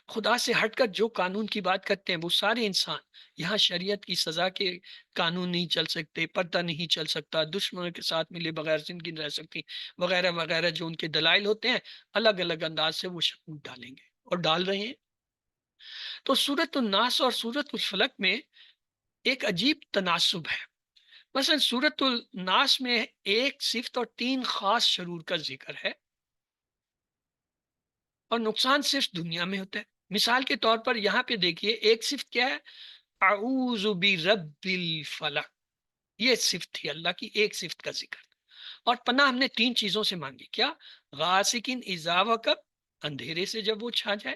خدا سے ہٹ کر جو قانون کی بات کرتے ہیں وہ سارے انسان. یہاں شریعت کی سزا کے قانون نہیں چل سکتے، پردہ نہیں چل سکتا، دشمنوں کے ساتھ ملے بغیر زندگی نہیں رہ سکتی، وغیرہ وغیرہ. جو ان کے دلائل ہوتے ہیں الگ الگ انداز سے وہ شکوک ڈالیں گے اور ڈال رہے ہیں. تو سورۃ الناس اور سورۃ الفلق میں ایک عجیب تناسب ہے. مثلا سورۃ الناس میں ایک صفت اور 3 خاص شرور کا ذکر ہے، اور نقصان صرف دنیا میں ہوتا ہے. مثال کے طور پر یہاں پہ دیکھیے ایک صفت کیا ہے؟ اعوذ برب الفلق. یہ صفت تھی اللہ کی، ایک صفت کا ذکر. اور پناہ ہم نے 3 چیزوں سے مانگی. کیا؟ غاسقین اذا وقب، اندھیرے سے جب وہ چھا جائے،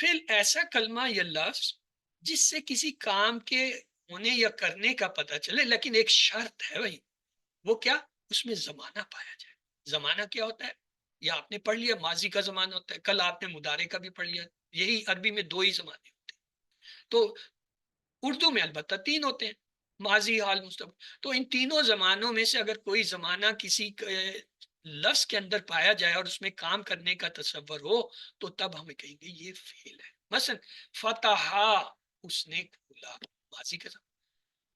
فعل ایسا کلمہ یا لفظ جس سے کسی کام کے ہونے یا کرنے کا پتہ چلے، لیکن ایک شرط ہے بھائی، وہ کیا؟ اس میں زمانہ پایا جائے۔ زمانہ کیا ہوتا ہے؟ یا آپ نے پڑھ لیا ماضی کا زمانہ ہوتا ہے، کل آپ نے مضارع کا بھی پڑھ لیا، یہی عربی میں 2 ہی زمانے ہوتے ہیں، تو اردو میں البتہ 3 ہوتے ہیں، ماضی، حال، مستقبل۔ تو ان تینوں زمانوں میں سے اگر کوئی زمانہ کسی لفظ کے اندر پایا جائے اور اس میں کام کرنے کا تصور ہو تو تب ہمیں کہیں گے یہ فعل ہے۔ مثلا فتح، اس نے کھولا، ماضی کا زمانہ۔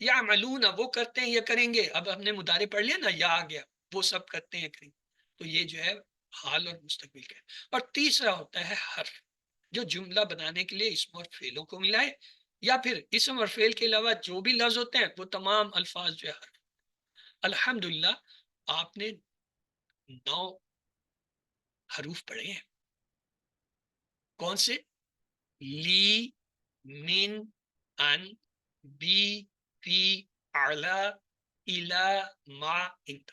یا عملون، وہ کرتے ہیں یا کریں گے، اب ہم نے مضارع پڑھ لیا نا، یا آ گیا، وہ سب کرتے ہیں کریں گے، تو یہ جو ہے حال اور مستقبل کا ہے۔ اور تیسرا ہوتا ہے حرف، جو جملہ بنانے کے لیے اسم اور فعلوں کو ملائے، یا پھر اسم اور فعل کے علاوہ جو بھی لفظ ہوتے ہیں وہ تمام الفاظ جو ہے حرف۔ الحمدللہ آپ نے 9 حروف پڑھے ہیں، کون سے؟ لی، من، ان، بی، فی، اعلی، الا، ما، انت۔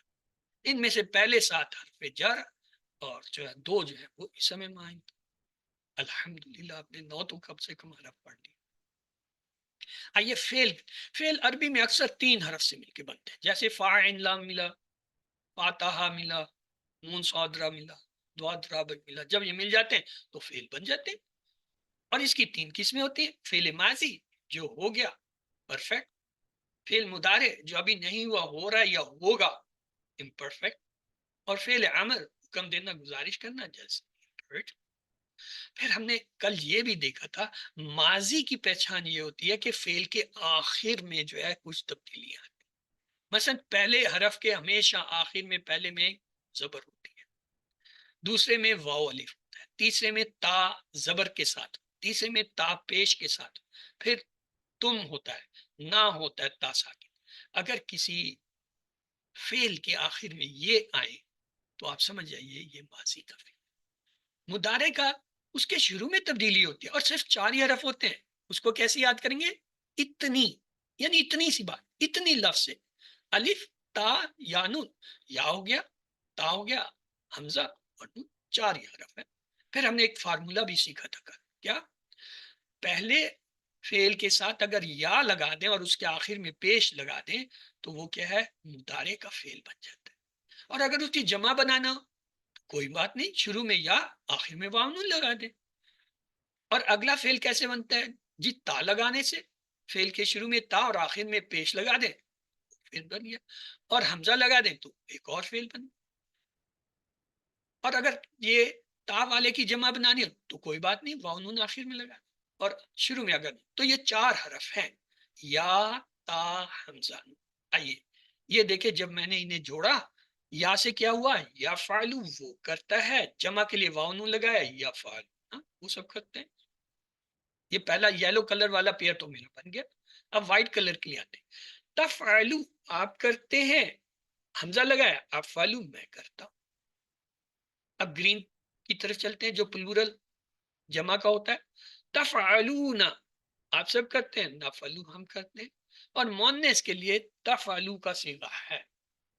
ان میں سے پہلے 7 حرف جر اور جو ہے 2 جو ہے وہ اسم ما انت۔ الحمدللہ آپ نے 9 تو کم سے کم حرف پڑھ لی۔ آئیے فعل عربی میں اکثر 3 حرف سے مل کے بنتے ہیں، جیسے فاعل لام ملا، فاتحہ ملا، نون صاد را ملا، ضاد را ملا، جب یہ مل جاتے ہیں تو فعل بن جاتے ہیں۔ اور اس کی 3 قسمیں ہوتی ہیں، فعل ماضی جو ہو گیا پرفیکٹ، فعل مضارع جو ابھی نہیں ہوا، ہو رہا ہے یا ہوگا امپرفیکٹ، اور فعل امر حکم دینا، گزارش کرنا، جیسے perfect۔ پھر ہم نے کل یہ بھی دیکھا تھا ماضی کی پہچان یہ ہوتی ہے کہ فعل کے آخر میں جو ہے کچھ تبدیلیاں آتی ہیں۔ مثلا پہلے حرف کے ہمیشہ آخر میں پہلے میں زبر ہوتی ہے، دوسرے میں واو الف ہوتا ہے، تیسرے میں تا زبر کے ساتھ، تیسرے میں تا پیش کے ساتھ، پھر تم ہوتا ہے، نہ ہوتا ہے تا ساکن۔ اگر کسی فعل کے آخر میں یہ آئے تو آپ سمجھ جائیے یہ ماضی کا فعل۔ مضارع کا اس کے شروع میں تبدیلی ہوتی ہے اور صرف 4 ہی حرف ہوتے ہیں، اس کو کیسے یاد کریں گے؟ اتنی، یعنی اتنی سی بات، اتنی لفظ سے، الف، تا، یا نون، یا ہو گیا، تا ہو گیا، حمزہ اور نون، 4 ہی حرف ہے۔ پھر ہم نے ایک فارمولا بھی سیکھا تھا، کیا؟ پہلے فعل کے ساتھ اگر یا لگا دیں اور اس کے آخر میں پیش لگا دیں تو وہ کیا ہے؟ مضارع کا فعل بن جاتا ہے۔ اور اگر اس کی جمع بنانا کوئی بات نہیں، شروع میں یا آخر میں واو نون لگا دیں۔ اور اگلا فعل کیسے بنتا ہے؟ جی تا لگانے سے، فعل کے شروع میں تا اور آخر میں پیش لگا دیں، فعل بن گیا، اور حمزہ لگا دیں تو ایک اور فعل بن۔ اور اگر یہ تا والے کی جمع بنانی ہو تو کوئی بات نہیں، واو نون آخر میں لگا دیں، اور شروع میں اگر، تو یہ 4 حرف ہیں، یا، تا، حمزہ۔ آئیے یہ دیکھیں، جب میں نے انہیں جوڑا، یا سے کیا ہوا؟ یا فعلو، وہ کرتا ہے، جمع کے لیے واو نون لگایا، یا فعل، وہ سب کرتے ہیں۔ یہ پہلا یلو کلر والا پیئر تو میرا بن گیا۔ اب وائٹ کلر کے لیے آتے ہیں، تفعلو، آپ کرتے ہیں، حمزہ لگایا، افعلو، میں کرتا ہوں۔ اب گرین کی طرف چلتے ہیں جو پلورل جمع کا ہوتا ہے، تفعلون، آپ سب کرتے ہیں، نفعلو، ہم کرتے ہیں۔ اور مؤنث کے لیے تفعلو کا صیغہ ہے،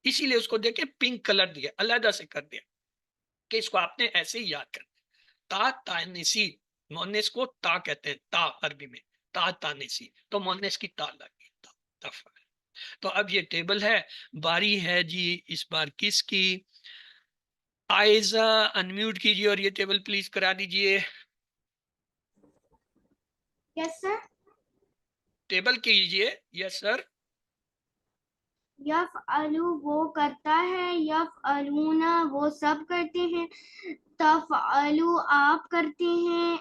اسی لیے اس کو دیکھیں پنک کلر دیا، علیحدہ سے کر دیا کہ اس کو آپ نے ایسے ہی یاد کرنا۔ تا تانسی، مؤنث کو تا کہتے ہیں، تا عربی میں تا تانسی، تو مؤنث کی تا لگی، تفعل۔ تو اب یہ ٹیبل ہے، باری ہے جی اس بار کس کی؟ آئزہ انمیوٹ کیجیے اور یہ ٹیبل پلیز کرا دیجیے۔ یس سر. ٹیبل کیجیے، یس سر۔ یفعلو وہ کرتا ہے، یفعلون وہ سب کرتے ہیں، تفعلو آپ کرتے ہیں،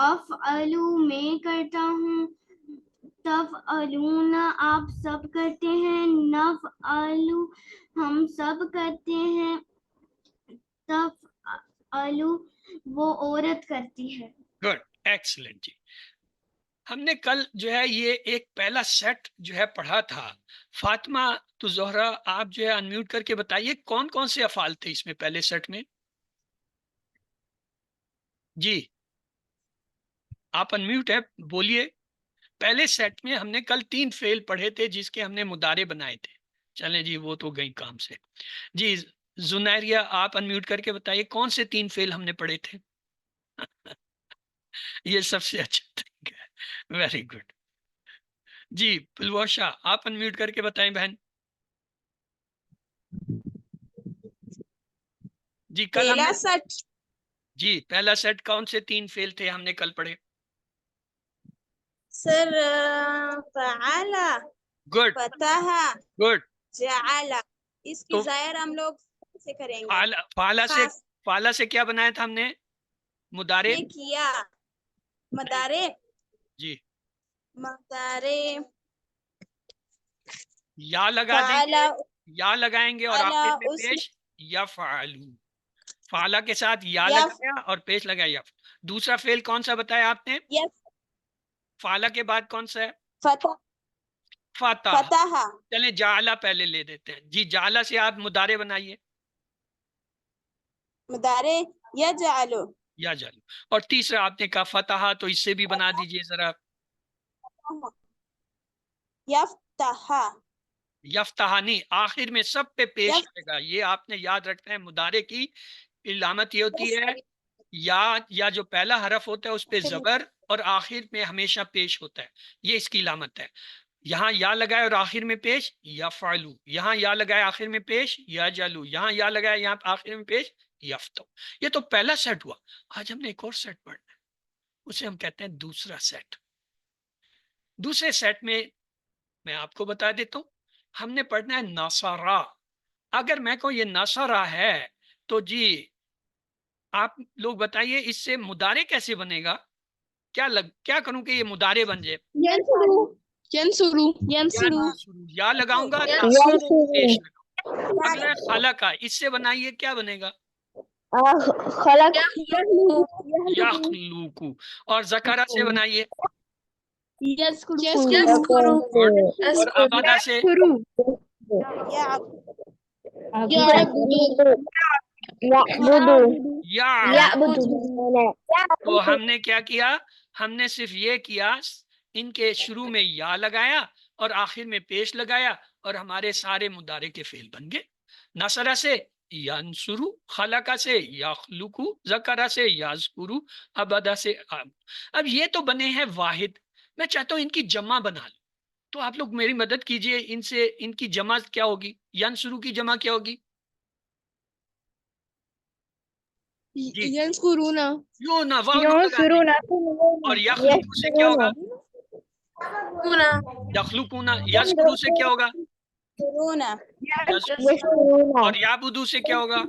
افعلو میں کرتا ہوں، تفعلون آپ سب کرتے ہیں، نفعلو ہم سب کرتے ہیں، تفعلو وہ عورت کرتی ہے۔ گڈ، ایکسلنٹ جی۔ ہم نے کل جو ہے یہ ایک پہلا سیٹ جو ہے پڑھا تھا۔ فاطمہ تو زہرا آپ جو ہے انمیوٹ کر کے بتائیے کون کون سے افعال تھے اس میں پہلے سیٹ میں؟ جی آپ انمیوٹ ہے، بولیے۔ پہلے سیٹ میں ہم نے کل 3 فعل پڑھے تھے جس کے ہم نے مضارع بنائے تھے۔ چلیں جی وہ تو گئی کام سے۔ جی زنیریہ آپ انمیوٹ کر کے بتائیے کون سے 3 فعل ہم نے پڑھے تھے؟ یہ سب سے اچھا طریقہ ہے. Very good. جی پلوشا آپ انمیوٹ کر کے بتائیں بہن. جی کل ہم پہلا نے سٹ جی پہلا سیٹ کون سے 3 فعل تھے ہم نے کل پڑھے؟ سر فعل گڈ فتح گڈ. جعل. اس کی تو ظاہر ہم لوگ سے کریں گے. خاص فعلا سے کیا بنایا تھا ہم نے؟ مضارع. نے کیا مدارے جی مدارے یا لگا دیں فعل گے، یا لگائیں گے اور فعل آخر میں اس پیش یفعلو. فعلا کے ساتھ یا یف لگایا اور پیش لگایا یف. دوسرا فعل کون سا بتایا آپ نے؟ یف فعلا کے بعد کون سا ہے؟ فتح فتح. فتح چلیں جعلا پہلے لے دیتے ہیں. جی جعلا سے آپ مضارع بنائیے. مدارے یجعل یا جعلو. اور تیسرا آپ نے کہا فتح، تو اس سے بھی بنا دیجئے ذرا. یفتح یفتح نہیں، آخر میں سب پہ پیش یف آئے گا. یہ آپ نے یاد رکھنا ہے. مضارع کی علامت یہ ہوتی ہے یا جو پہلا حرف ہوتا ہے اس پہ زبر اور آخر میں ہمیشہ پیش ہوتا ہے. یہ اس کی علامت ہے. یہاں یا لگائے اور آخر میں پیش یفعلو، یہاں یا لگائے آخر میں پیش یجعلو، یہاں یا لگائے یہاں آخر میں پیش یفتو. یہ تو پہلا سیٹ ہوا. آج ہم نے ایک اور سیٹ پڑھنا ہے، اسے ہم کہتے ہیں دوسرا سیٹ. دوسرے سیٹ میں آپ کو بتا دیتا ہوں، ہم نے پڑھنا ہے ناصرہ. اگر میں کہوں یہ ناصرہ ہے تو جی آپ لوگ بتائیے اس سے مضارع کیسے بنے گا؟ کیا کروں کہ یہ مضارع بن جائے؟ یا لگاؤں گا یا پیش لگاؤں. اگلا خلق کا، اس سے بنائیے کیا بنے گا؟ یخلوق. اور ذکرہ سے بنائیے. اور ابدا سے یا. تو ہم نے کیا کیا؟ ہم نے صرف یہ کیا، ان کے شروع میں یا لگایا اور آخر میں پیش لگایا اور ہمارے سارے مضارع کے فعل بن گئے. نصرہ سے ینصرو، خلقہ سے یخلقو، ذکرہ سے یذکرو، ابدا سے اب یہ تو بنے ہیں واحد. میں چاہتا ہوں ان کی جمع بنا لوں، تو آپ لوگ میری مدد کیجئے. ان کی جمع کیا ہوگی؟ ینصرو کی جمع کیا ہوگی؟ جی ینصرونا یونا، واو نون لگا دیں. اور یخلقو سے کیا ہوگا؟ یخلقونا. یذکرو سے کیا ہوگا؟ رونا اور یعبدو سے کیا ہوگا؟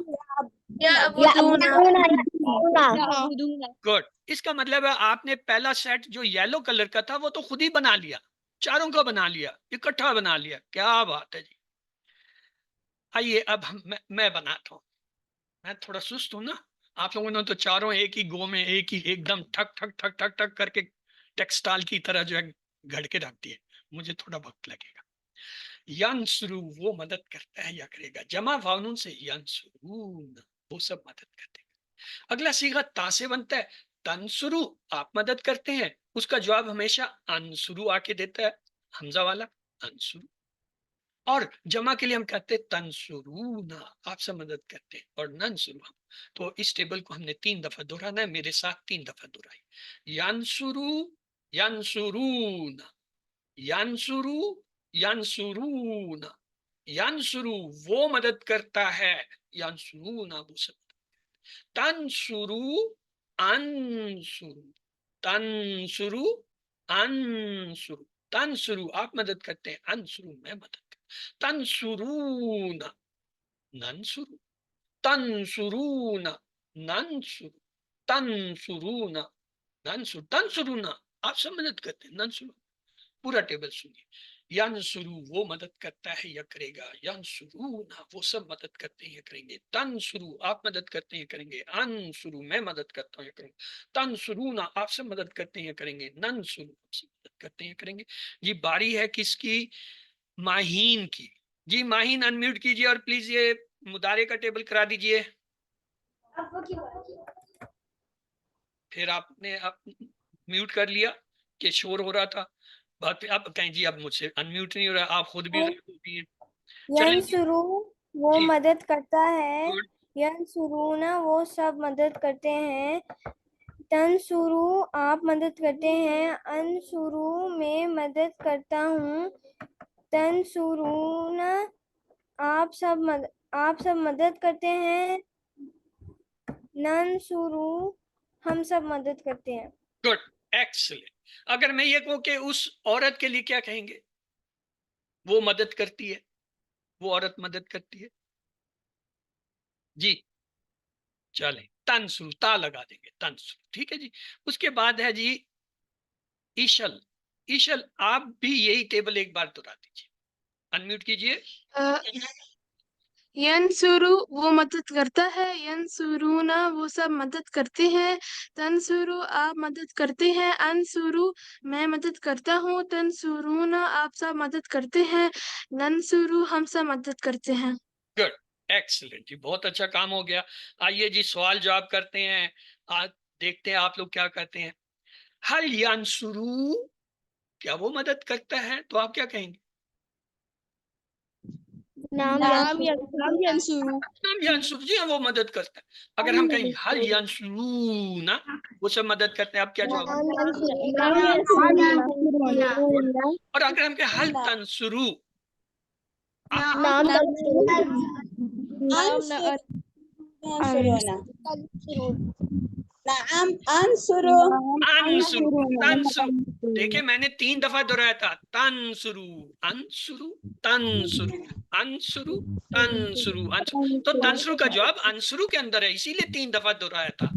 گڈ. اس کا مطلب ہے آپ نے پہلا سیٹ جو یلو کلر کا تھا وہ تو خود ہی بنا لیا، چاروں کا بنا لیا، اکٹھا بنا لیا. کیا بات ہے جی. آئیے اب میں بناتا ہوں. میں تھوڑا سست ہوں نا، آپ لوگوں نے تو چاروں ایک ہی گو میں ایک دم ٹھک ٹھک ٹھک ٹھک ٹھک کر کے ٹیکسٹائل کی طرح جو ہے گھڑ کے رکھ دیے. مجھے تھوڑا وقت لگے گا. ینصرو وہ مدد کرتا ہے یا کرے گا. جمع فاؤنون سے ینصرون، وہ سب مدد کرتے ہیں. اگلا صیغہ تا سے بنتا ہے. تنصرو آپ مدد کرتے ہیں، اس کا جواب ہمیشہ انصرو آ کے دیتا ہے، حمزہ والا انصرو. اور جمع کے لیے ہم کہتے ہیں تنصرون، آپ سے مدد کرتے ہیں. اور ننصرو ہم. تو اس ٹیبل کو ہم نے 3 دفعہ دہرانا ہے. میرے ساتھ 3 دفعہ دہرائی. ینصرو ینصرون، ینصرو ینصرون، ینصرو وہ مدد کرتا ہے، ینصرون وہ سب. تنصرو انصرو، تنصرو انصرو، تنصرو آپ مدد کرتے ہیں، انصرو میں مدد کرتا. تنصرون ننصرو، تنصرون ننصرو، تنصرون ننصرو. تنصرون آپ سے مدد کرتے ہیں، ننصرو. پورا ٹیبل سنیے. ینصرو وہ مدد کرتا ہے یا کرے گا، ینصرون وہ سب مدد کرتے ہیں یا کریں گے. تنصرو آپ مدد کرتے ہیں یا کریں گے، انصرو میں مدد کرتا ہوں یا کروں گا. تنصرون آپ سے مدد کرتے ہیں یا کریں گے، ننصرو آپ سے مدد کرتے ہیں یا کریں گے. جی باری ہے کس کی؟ ماہین کی. جی ماہین انمیوٹ کیجئے اور پلیز یہ مضارع کا ٹیبل کرا دیجئے. پھر آپ نے میوٹ کر لیا کہ شور ہو رہا تھا. بات پہ آپ کہیں جی اب مجھ سے انمیوٹ نہیں ہو رہا، آپ خود بھی غائب ہوتی ہیں. چلیں جی. ینصرو وہ جی مدد کرتا ہے، گڈ. ینصرون وہ سب مدد کرتے ہیں. تنصرو آپ مدد کرتے ہیں، انصرو میں مدد کرتا ہوں، تنصرون آپ سب مدد کرتے ہیں، ننصرو ہم سب مدد کرتے ہیں۔ Good, excellent. اگر میں یہ کہوں کہ اس عورت کے لیے کیا کہیں گے؟ وہ مدد کرتی ہے، وہ عورت مدد کرتی ہے، جی چلیں تنصرو، تا لگا دیں گے، تنصرو، ٹھیک ہے جی۔ اس کے بعد ہے جی ایشل۔ ایشل آپ بھی یہی ٹیبل ایک بار دہرا دیجیے، انمیوٹ کیجیے۔ ینصرو وہ مدد کرتا ہے، ینصرونا وہ سب مدد کرتے ہیں، تنصرو آپ مدد کرتے ہیں، انصرو میں مدد کرتا ہوں، تنصرونا آپ سب مدد کرتے ہیں، ننصرو ہم سب مدد کرتے ہیں۔ گڈ، ایکسلنٹ جی، بہت اچھا کام ہو گیا۔ آئیے جی سوال جواب کرتے ہیں، دیکھتے ہیں آپ لوگ کیا کرتے ہیں۔ حل ینصرو، کیا وہ مدد کرتا ہے؟ تو آپ کیا کہیں گے؟ نام ینصرو نام ینصر، جی ہاں وہ مدد کرتا ہے۔ اگر ہم کہیں حل ینصرون، وہ سب مدد کرتے ہیں، آپ کیا جواب؟ اور اگر ہم کہیں حل تنصرو، ینصرونا نعم انصرو انصرو، تنصرو، دیکھیں میں نے 3 دفعہ دہرایا تھا، تنصرو، انصرو، تنصرو، انصرو، تنصرو، انصرو، تو تنصرو کا جواب انصرو کے اندر ہے، اسی لیے 3 دفعہ دہرایا تھا۔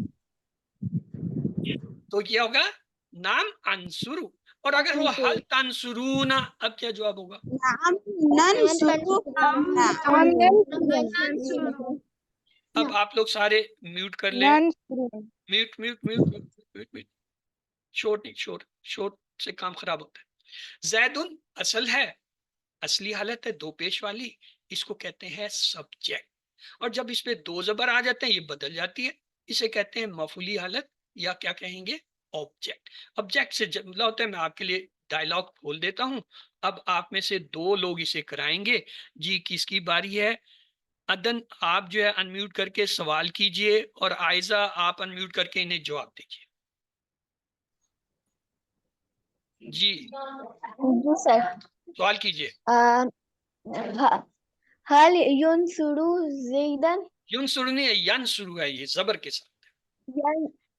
تو کیا ہوگا؟ نام انصرو۔ اور اگر وہ حل تنصرون، اب کیا جواب ہوگا؟ نعم ننصرو اب آپ لوگ سارے میوٹ کر لیں، mute mute mute mute mute, شور نہیں، شور سے کام خراب ہوتا ہے۔ زیدن اصل ہے، اصلی حالت ہے 2 پیش والی، اس کو کہتے ہیں سبجیکٹ، اور جب اس پہ 2 زبر آ جاتے ہیں یہ بدل جاتی ہے، اسے کہتے ہیں مفعولی حالت، یا کیا کہیں گے؟ آبجیکٹ۔ آبجیکٹ سے جملہ ہوتا ہے، میں آپ کے لیے ڈائلاگ کھول دیتا ہوں، اب آپ میں سے 2 لوگ اسے کرائیں گے جی۔ کس کی باری ہے؟ عدن آپ جو ہے انمیوٹ کر کے سوال کیجئے، اور عائزہ آپ انمیوٹ کر کے انہیں جواب دیجئے۔ جی سر سوال کیجئے۔ حل ینصرو زیدن ینصرو نہیں ہے، ینصرو ہے، یہ زبر کے ساتھ۔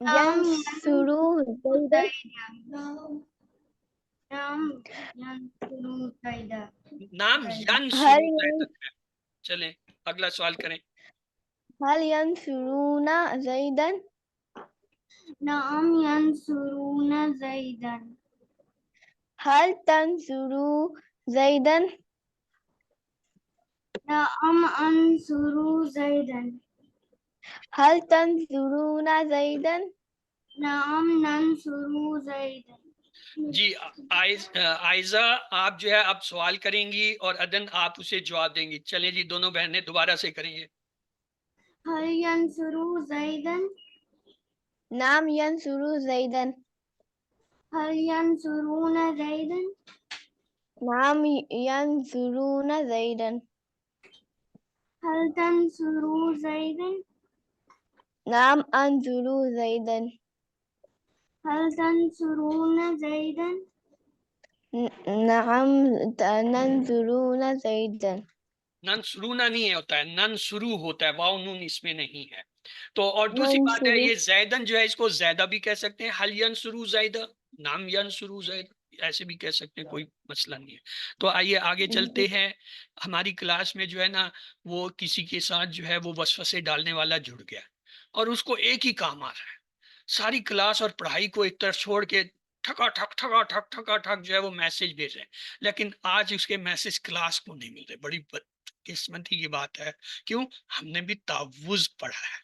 ینصرو زیدن نام ینصرو زیدن ہے۔ چلیں اگلا سوال کریں۔ حل ینصرون زیدن نعم ینصرون زیدن حل تنصرو زیدن نعم انصرو زیدن حل تنصرون زیدن نعم ننصرو زیدن۔ جی عائزہ آپ جو ہے اب سوال کریں گی، اور عدن آپ اسے جواب دیں گی۔ چلیں جی دونوں بہنیں دوبارہ سے کریں گے۔ حل ینصرو زیدن نعم ینصرو زیدن حل ینصرون زیدن نعم ینصرون زیدن حل تنصرو زیدن نعم انصرو زیدن حل تنصرون زیدن نعم ننصرون زیدن۔ ننصرونا نہیں ہوتا ہے، ننصرو ہوتا ہے، واو نون اس میں نہیں ہے۔ تو اور دوسری بات ہے، یہ زیدن جو ہے اس کو زیدہ بھی کہہ سکتے ہیں، حل ینصرو زیدہ، نام ینصرو زیدہ، ایسے بھی کہہ سکتے ہیں، کوئی مسئلہ نہیں ہے۔ تو آئیے آگے چلتے ہیں۔ ہماری کلاس میں جو ہے نا، وہ کسی کے ساتھ جو ہے وہ وسوسے ڈالنے والا جڑ گیا، اور اس کو ایک ہی کام آ رہا ہے، ساری کلاس اور پڑھائی کو ایک طرف چھوڑ کے ٹھکا ٹھک ٹھکا ٹھک ٹھکا ٹھک جو ہے وہ میسج بھیج رہے ہیں، لیکن آج اس کے میسج کلاس کو نہیں مل رہے۔ بڑی قسمتی کی بات ہے، کیوں؟ ہم نے بھی تعوذ پڑھا ہے،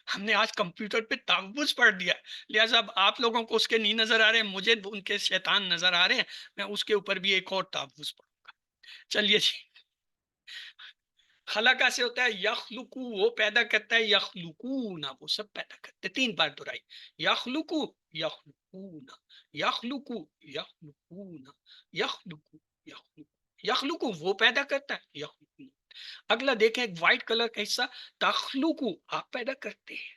ہم نے آج کمپیوٹر پہ تعوذ پڑھ دیا، لہٰذا اب آپ لوگوں کو اس کے نہیں نظر آ رہے ہیں، مجھے ان کے شیطان نظر آ رہے ہیں، میں اس کے اوپر بھی ایک اور تعوذ پڑھوں گا۔ چلیے جی، خلقہ سے ہوتا ہے یخلقو، وہ پیدا کرتا ہے، یخلقون وہ سب پیدا کرتے، 3 بار دہرائی، یخلقو یخلقون یخلقو یخلقون یخلقو یخلقو، یخلقو وہ پیدا کرتا ہے، یخلقون۔ اگلا دیکھیں ایک وائٹ کلر کا حصہ، تخلقو آپ پیدا کرتے ہیں،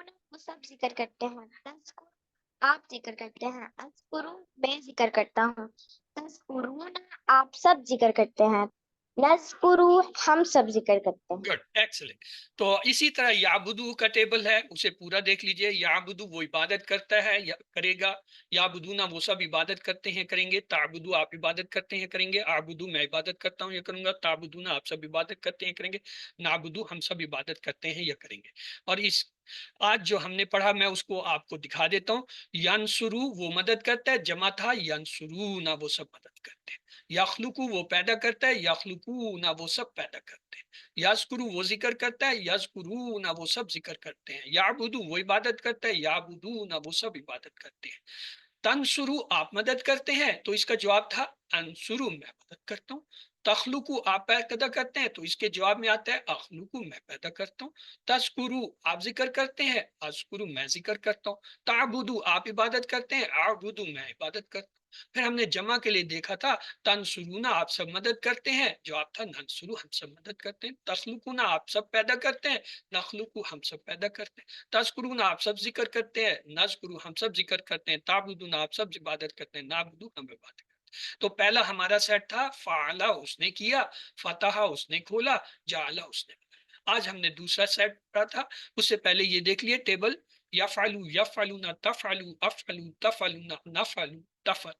تذکرون وہ سب ذکر کرتے ہیں، تذکر آپ ذکر کرتے ہیں، اذکرو میں ذکر کرتا ہوں، تذکرون آپ سب ذکر کرتے ہیں، نذکرو ہم سب ذکر کرتے ہیں۔ Good, excellent. تو اسی طرح یعبدو کا ٹیبل ہے، اسے پورا دیکھ لیجئے۔ یعبدو وہ عبادت کرتا ہے یا کرے گا، یعبدونا وہ سب عبادت کرتے ہیں کریں گے، تعبدو آپ عبادت کرتے ہیں کریں گے، اعبدو میں عبادت کرتا ہوں یا کروں گا، تعبدونا آپ سب عبادت کرتے ہیں کریں گے، نعبدو ہم سب عبادت کرتے ہیں یا کریں گے۔ اور اس آج جو ہم نے پڑھا میں اس کو آپ کو دکھا دیتا ہوں۔ ینصرو وہ مدد کرتا ہے، جمع تھا ینصرونا وہ سب مدد کرتے ہیں۔ یخلقو وہ پیدا کرتا ہے، یخلقونا وہ سب پیدا کرتے ہیں۔ یذکرو وہ ذکر کرتا ہے، یذکرون وہ سب ذکر کرتے ہیں۔ یعبدو وہ عبادت کرتا ہے، یعبدون وہ سب عبادت کرتے ہیں۔ تنصرو آپ مدد کرتے ہیں، تو اس کا جواب تھا انصرو میں مدد کرتا ہوں۔ تخلقو آپ پیدا کرتے ہیں، تو اس کے جواب میں آتا ہے اخلقو میں پیدا کرتا ہوں۔ تذکرو آپ ذکر کرتے ہیں، اذکرو میں ذکر کرتا ہوں۔ تعبدو آپ عبادت کرتے ہیں، اعبدو میں عبادت کرتا ہوں۔ پھر ہم نے جمع کے لیے دیکھا تھا تنصرونا آپ سب مدد کرتے ہیں، جواب تھا ننصرو ہم سب مدد کرتے ہیں۔ تخلقونا آپ سب پیدا کرتے ہیں، نخلقو ہم سب پیدا کرتے ہیں۔ تذکرونا آپ سب ذکر کرتے ہیں، نذکرو ہم سب ذکر کرتے ہیں۔ تعبدونا آپ سب عبادت کرتے ہیں، نعبدو ہم عبادت کرتے ہیں۔ تو پہلا ہمارا سیٹ تھا فعلا اس نے کیا، فتح اس نے کھولا، جعلا اس نے بنایا۔ آج ہم نے دوسرا سیٹ پڑھا تھا، اس سے پہلے یہ دیکھ لیے ٹیبل یفعلو یفعلون تفعلو افعلو تفعلون نفعلو تفعل۔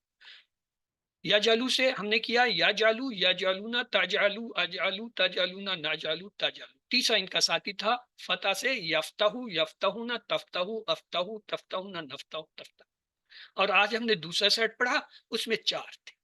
یجعلو سے ہم نے کیا یجعلو یجعلونا تجعلو اجعلو تجعلونا نجعلو تجعلو۔ تیسرا ان کا ساتھی تھا فتح سے یفتحو یفتحونا تفتحو افتحو تفتحونا نفتحو تفتح۔ اور آج ہم نے دوسرا سیٹ پڑھا، اس میں 4 تھے۔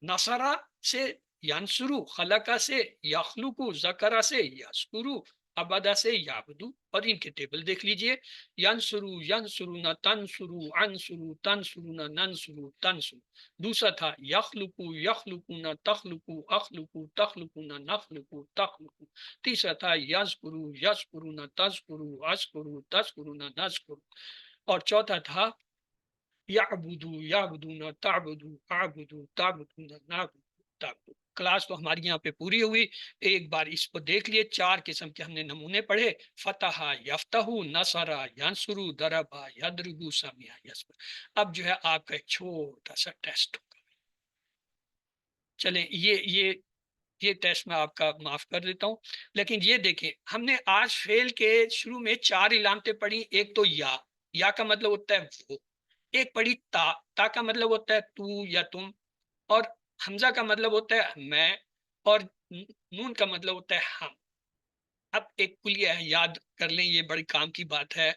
نصرہ سے ینصرو، خلقہ سے یخلقو، ذکرہ سے یذکرو، عبدہ سے یعبدو۔ اور ان کے ٹیبل دیکھ لیجئے، ینصرو ینصرونا تنصرو انصرو تنصرونا ننصرو تنصرو۔ دوسرا تھا یخلقو یخلقونا تخلقو اخلقو تخلقونا نخلقو تخلقو۔ تیسرا تھا یذکرو یذکرونا تذکرو اذکرو تذکرونا نذکرو۔ اور چوتھا تھا یعبدو یعبدونا تعبدو اعبدو تعبدونا نعبدو تعبدو۔ کلاس تو ہماری یہاں پہ پوری ہوئی۔ ایک بار اس کو دیکھ لیے، 4 قسم کے ہم نے نمونے پڑھے، فتح یفتحو، نصرہ ینصرو، ضربہ یضربو، سمع یسمع۔ اب جو ہے آپ کا ایک چھوٹا سا ٹیسٹ ہوگا۔ چلیں یہ ٹیسٹ میں آپ کا معاف کر دیتا ہوں، لیکن یہ دیکھیں ہم نے آج فعل کے شروع میں 4 علامتیں پڑھی۔ ایک تو یا کا مطلب ہوتا ہے وہ، ایک پڑھی تا کا مطلب ہوتا ہے تو یا تم، اور حمزہ کا مطلب ہوتا ہے میں، اور نون کا مطلب ہوتا ہے ہم۔ اب ایک کلیہ ہے، یاد کر لیں، یہ بڑی کام کی بات ہے،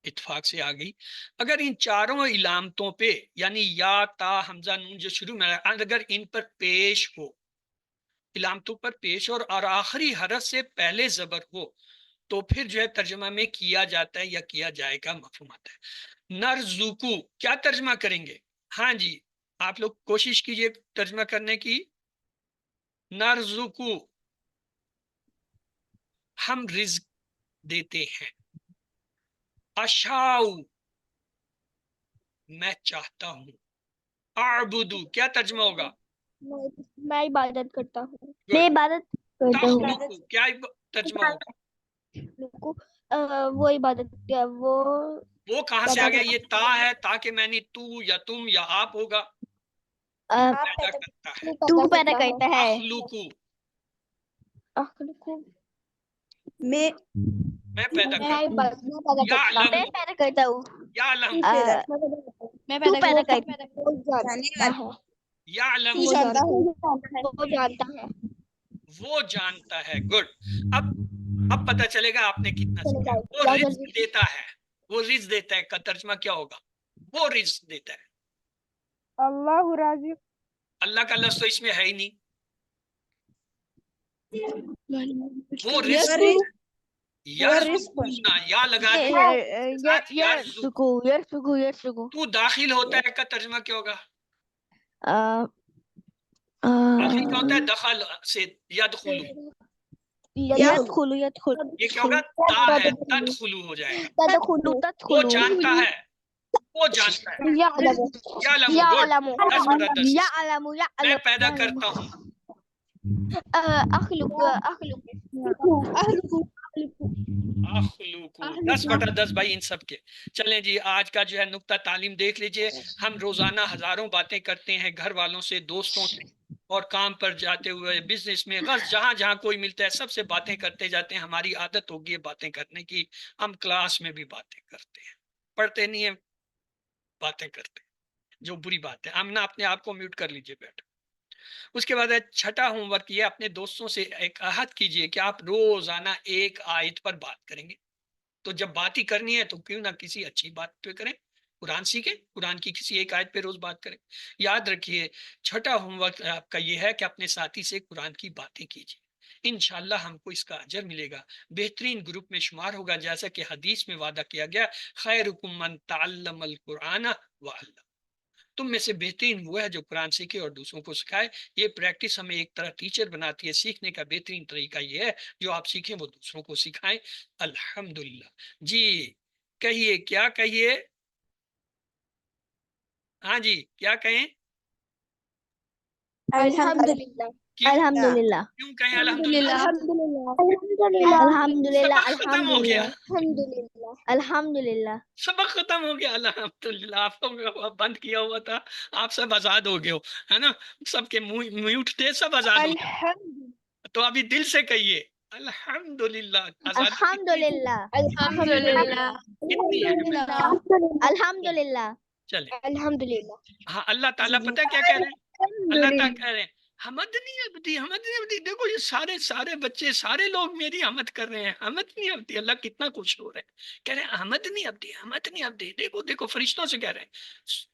اتفاق سے آ گئی۔ اگر ان 4 علامتوں پہ یعنی یا تا حمزہ نون جو شروع میں اگر ان پر پیش ہو، علامتوں پر پیش اور آخری حرف سے پہلے زبر ہو، تو پھر جو ہے ترجمہ میں کیا جاتا ہے یا کیا جائے گا مفہوم آتا ہے۔ نرزقو کیا ترجمہ کریں گے؟ ہاں جی آپ لوگ کوشش کیجئے ترجمہ کرنے کی۔ نرزقو ہم رزق دیتے ہیں، اشاؤ میں چاہتا ہوں، اعبدو کیا ترجمہ ہوگا؟ میں عبادت کرتا ہوں، میں عبادت کرتا ہوں۔ تخلقو کیا ترجمہ ہوگا؟ وہ عبادت کیا، وہ کہاں سے آ گیا؟ یہ تا ہے، تا کے معنی تو یا تم یا آپ ہوگا، پیدا کرتا ہے۔ تو پیدا کرتا ہے، اخلقو میں میں پیدا کرتا ہوں، میں پیدا کرتا ہوں، یعلم تو پیدا کرتا ہے، یعلم وہ جانتا ہے۔ وہ جانتا ہے۔ گڈ، اب پتہ چلے گا آپ نے کتنا سیکھا۔ وہ رزق دیتا ہے، وہ رزق دیتا ہے کا ترجمہ کیا ہوگا؟ وہ رزق دیتا ہے۔ اللہ رازق، اللہ کا لفظ تو اس میں ہے ہی نہیں۔ وہ رزق یرزقنا یا لگا یرزقو تو داخل ہوتا ہے کا ترجمہ کیا ہوگا؟ داخل کیا ہوتا ہے؟ دخل سے یدخلو، یدخلو یہ کیا ہوگا؟ تا ہے، تدخلو ہو جائے گا۔ وہ جانتا ہے، وہ جانتا ہے۔ یعلم، گڈ، 10 برابر 10۔ میں پیدا کرتا ہوں، اخلوقو 10/10 بھائی ان سب کے. چلیں جی آج کا جو ہے نقطہ تعلیم دیکھ لیجئے. ہم روزانہ ہزاروں باتیں کرتے ہیں گھر والوں سے، دوستوں سے، اور کام پر جاتے ہوئے، بزنس میں، بس جہاں جہاں کوئی ملتا ہے سب سے باتیں کرتے جاتے ہیں. ہماری عادت ہوگی ہے باتیں کرنے کی. ہم کلاس میں بھی باتیں کرتے ہیں، پڑھتے نہیں ہیں، باتیں کرتے ہیں، جو بری بات ہے. ہم نہ اپنے آپ کو میوٹ کر لیجئے بیٹھ. اس کے بعد چھٹا ہوم ورک یہ اپنے دوستوں سے ایک عہد کیجئے کہ آپ روزانہ ایک آیت پر بات کریں گے. تو جب بات ہی کرنی ہے تو کیوں نہ کسی اچھی بات پہ کریں، قرآن سیکھیں، قرآن کی کسی ایک آیت پہ روز بات کریں. یاد رکھیے چھٹا ہوم ورک آپ کا یہ ہے کہ اپنے ساتھی سے قرآن کی باتیں کیجیے. انشاءاللہ ہم کو اس کا اجر ملے گا، بہترین گروپ میں شمار ہوگا، جیسا کہ حدیث میں وعدہ کیا گیا خیرکم من تعلم القرآن وعلم. تم میں سے بہترین وہ ہے جو قرآن سیکھے اور دوسروں کو سکھائے. یہ پریکٹس ہمیں ایک طرح ٹیچر بناتی ہے. سیکھنے کا بہترین طریقہ یہ ہے جو آپ سیکھیں وہ دوسروں کو سکھائیں. الحمدللہ. جی کہیے، کیا کہیے؟ ہاں جی کیا کہیں؟ الحمدللہ. کیوں الحمدللہ. کیوں کہیں الحمدللہ؟ الحمدللہ. سبق ختم ہو گیا، الحمدللہ. سبق ختم ہو گیا. الحمدللہ. آپ کو بند کیا ہوا تھا، آپ سب آزاد ہو گئے ہو، ہے نا؟ سب کے میوٹ تھے، سب آزاد ہو گئے. تو ابھی دل سے کہیے الحمدللہ. آزادی الحمدللہ. الحمدللہ. کتنی ہے؟ الحمدللہ. چلے الحمدللہ. ہاں اللہ تعالیٰ پتہ ہے کیا کہہ رہے ہیں؟ اللہ تعالیٰ کہہ رہے ہیں حمدنی عبدی، حمدنی عبدی. دیکھو یہ سارے بچے، سارے لوگ میری حمد کر رہے ہیں. حمدنی عبدی، اللہ کتنا خوش ہو رہے ہیں. کہہ رہے ہیں حمدنی عبدی، حمدنی عبدی. دیکھو دیکھو فرشتوں سے کہہ رہے ہیں.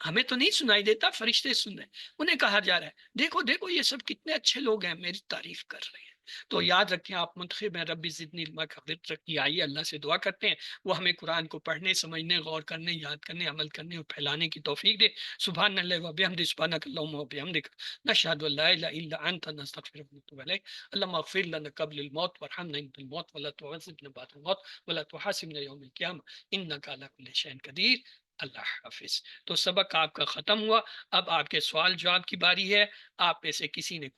ہمیں تو نہیں سنائی دیتا، فرشتے سن رہے ہیں. انہیں کہا جا رہا ہے دیکھو دیکھو یہ سب کتنے اچھے لوگ ہیں، میری تعریف کر رہے ہیں. تو یاد رکھیں آپ منتخب ہیں ربی زدنی علما کا ورد رکھیے. آئیے اللہ سے دعا کرتے ہیں وہ ہمیں قرآن کو پڑھنے، سمجھنے، غور کرنے، یاد کرنے، عمل کرنے اور پھیلانے کی توفیق دے. سبحان اللہ و بحمدہ، سبحانک اللہم و بحمدک، نشہد ان لا الہ الا انت، نستغفرک ونتوب الیک. اللہم اغفر لنا قبل الموت وارحمنا عند الموت ولا تعذبنا بعد الموت ولا تحاسبنا یوم القیامہ انک علی کل شیء قدیر. اللہ حافظ. تو سبق آپ کا ختم ہوا. اب آپ کے سوال جواب کی باری ہے. آپ میں سے کسی نے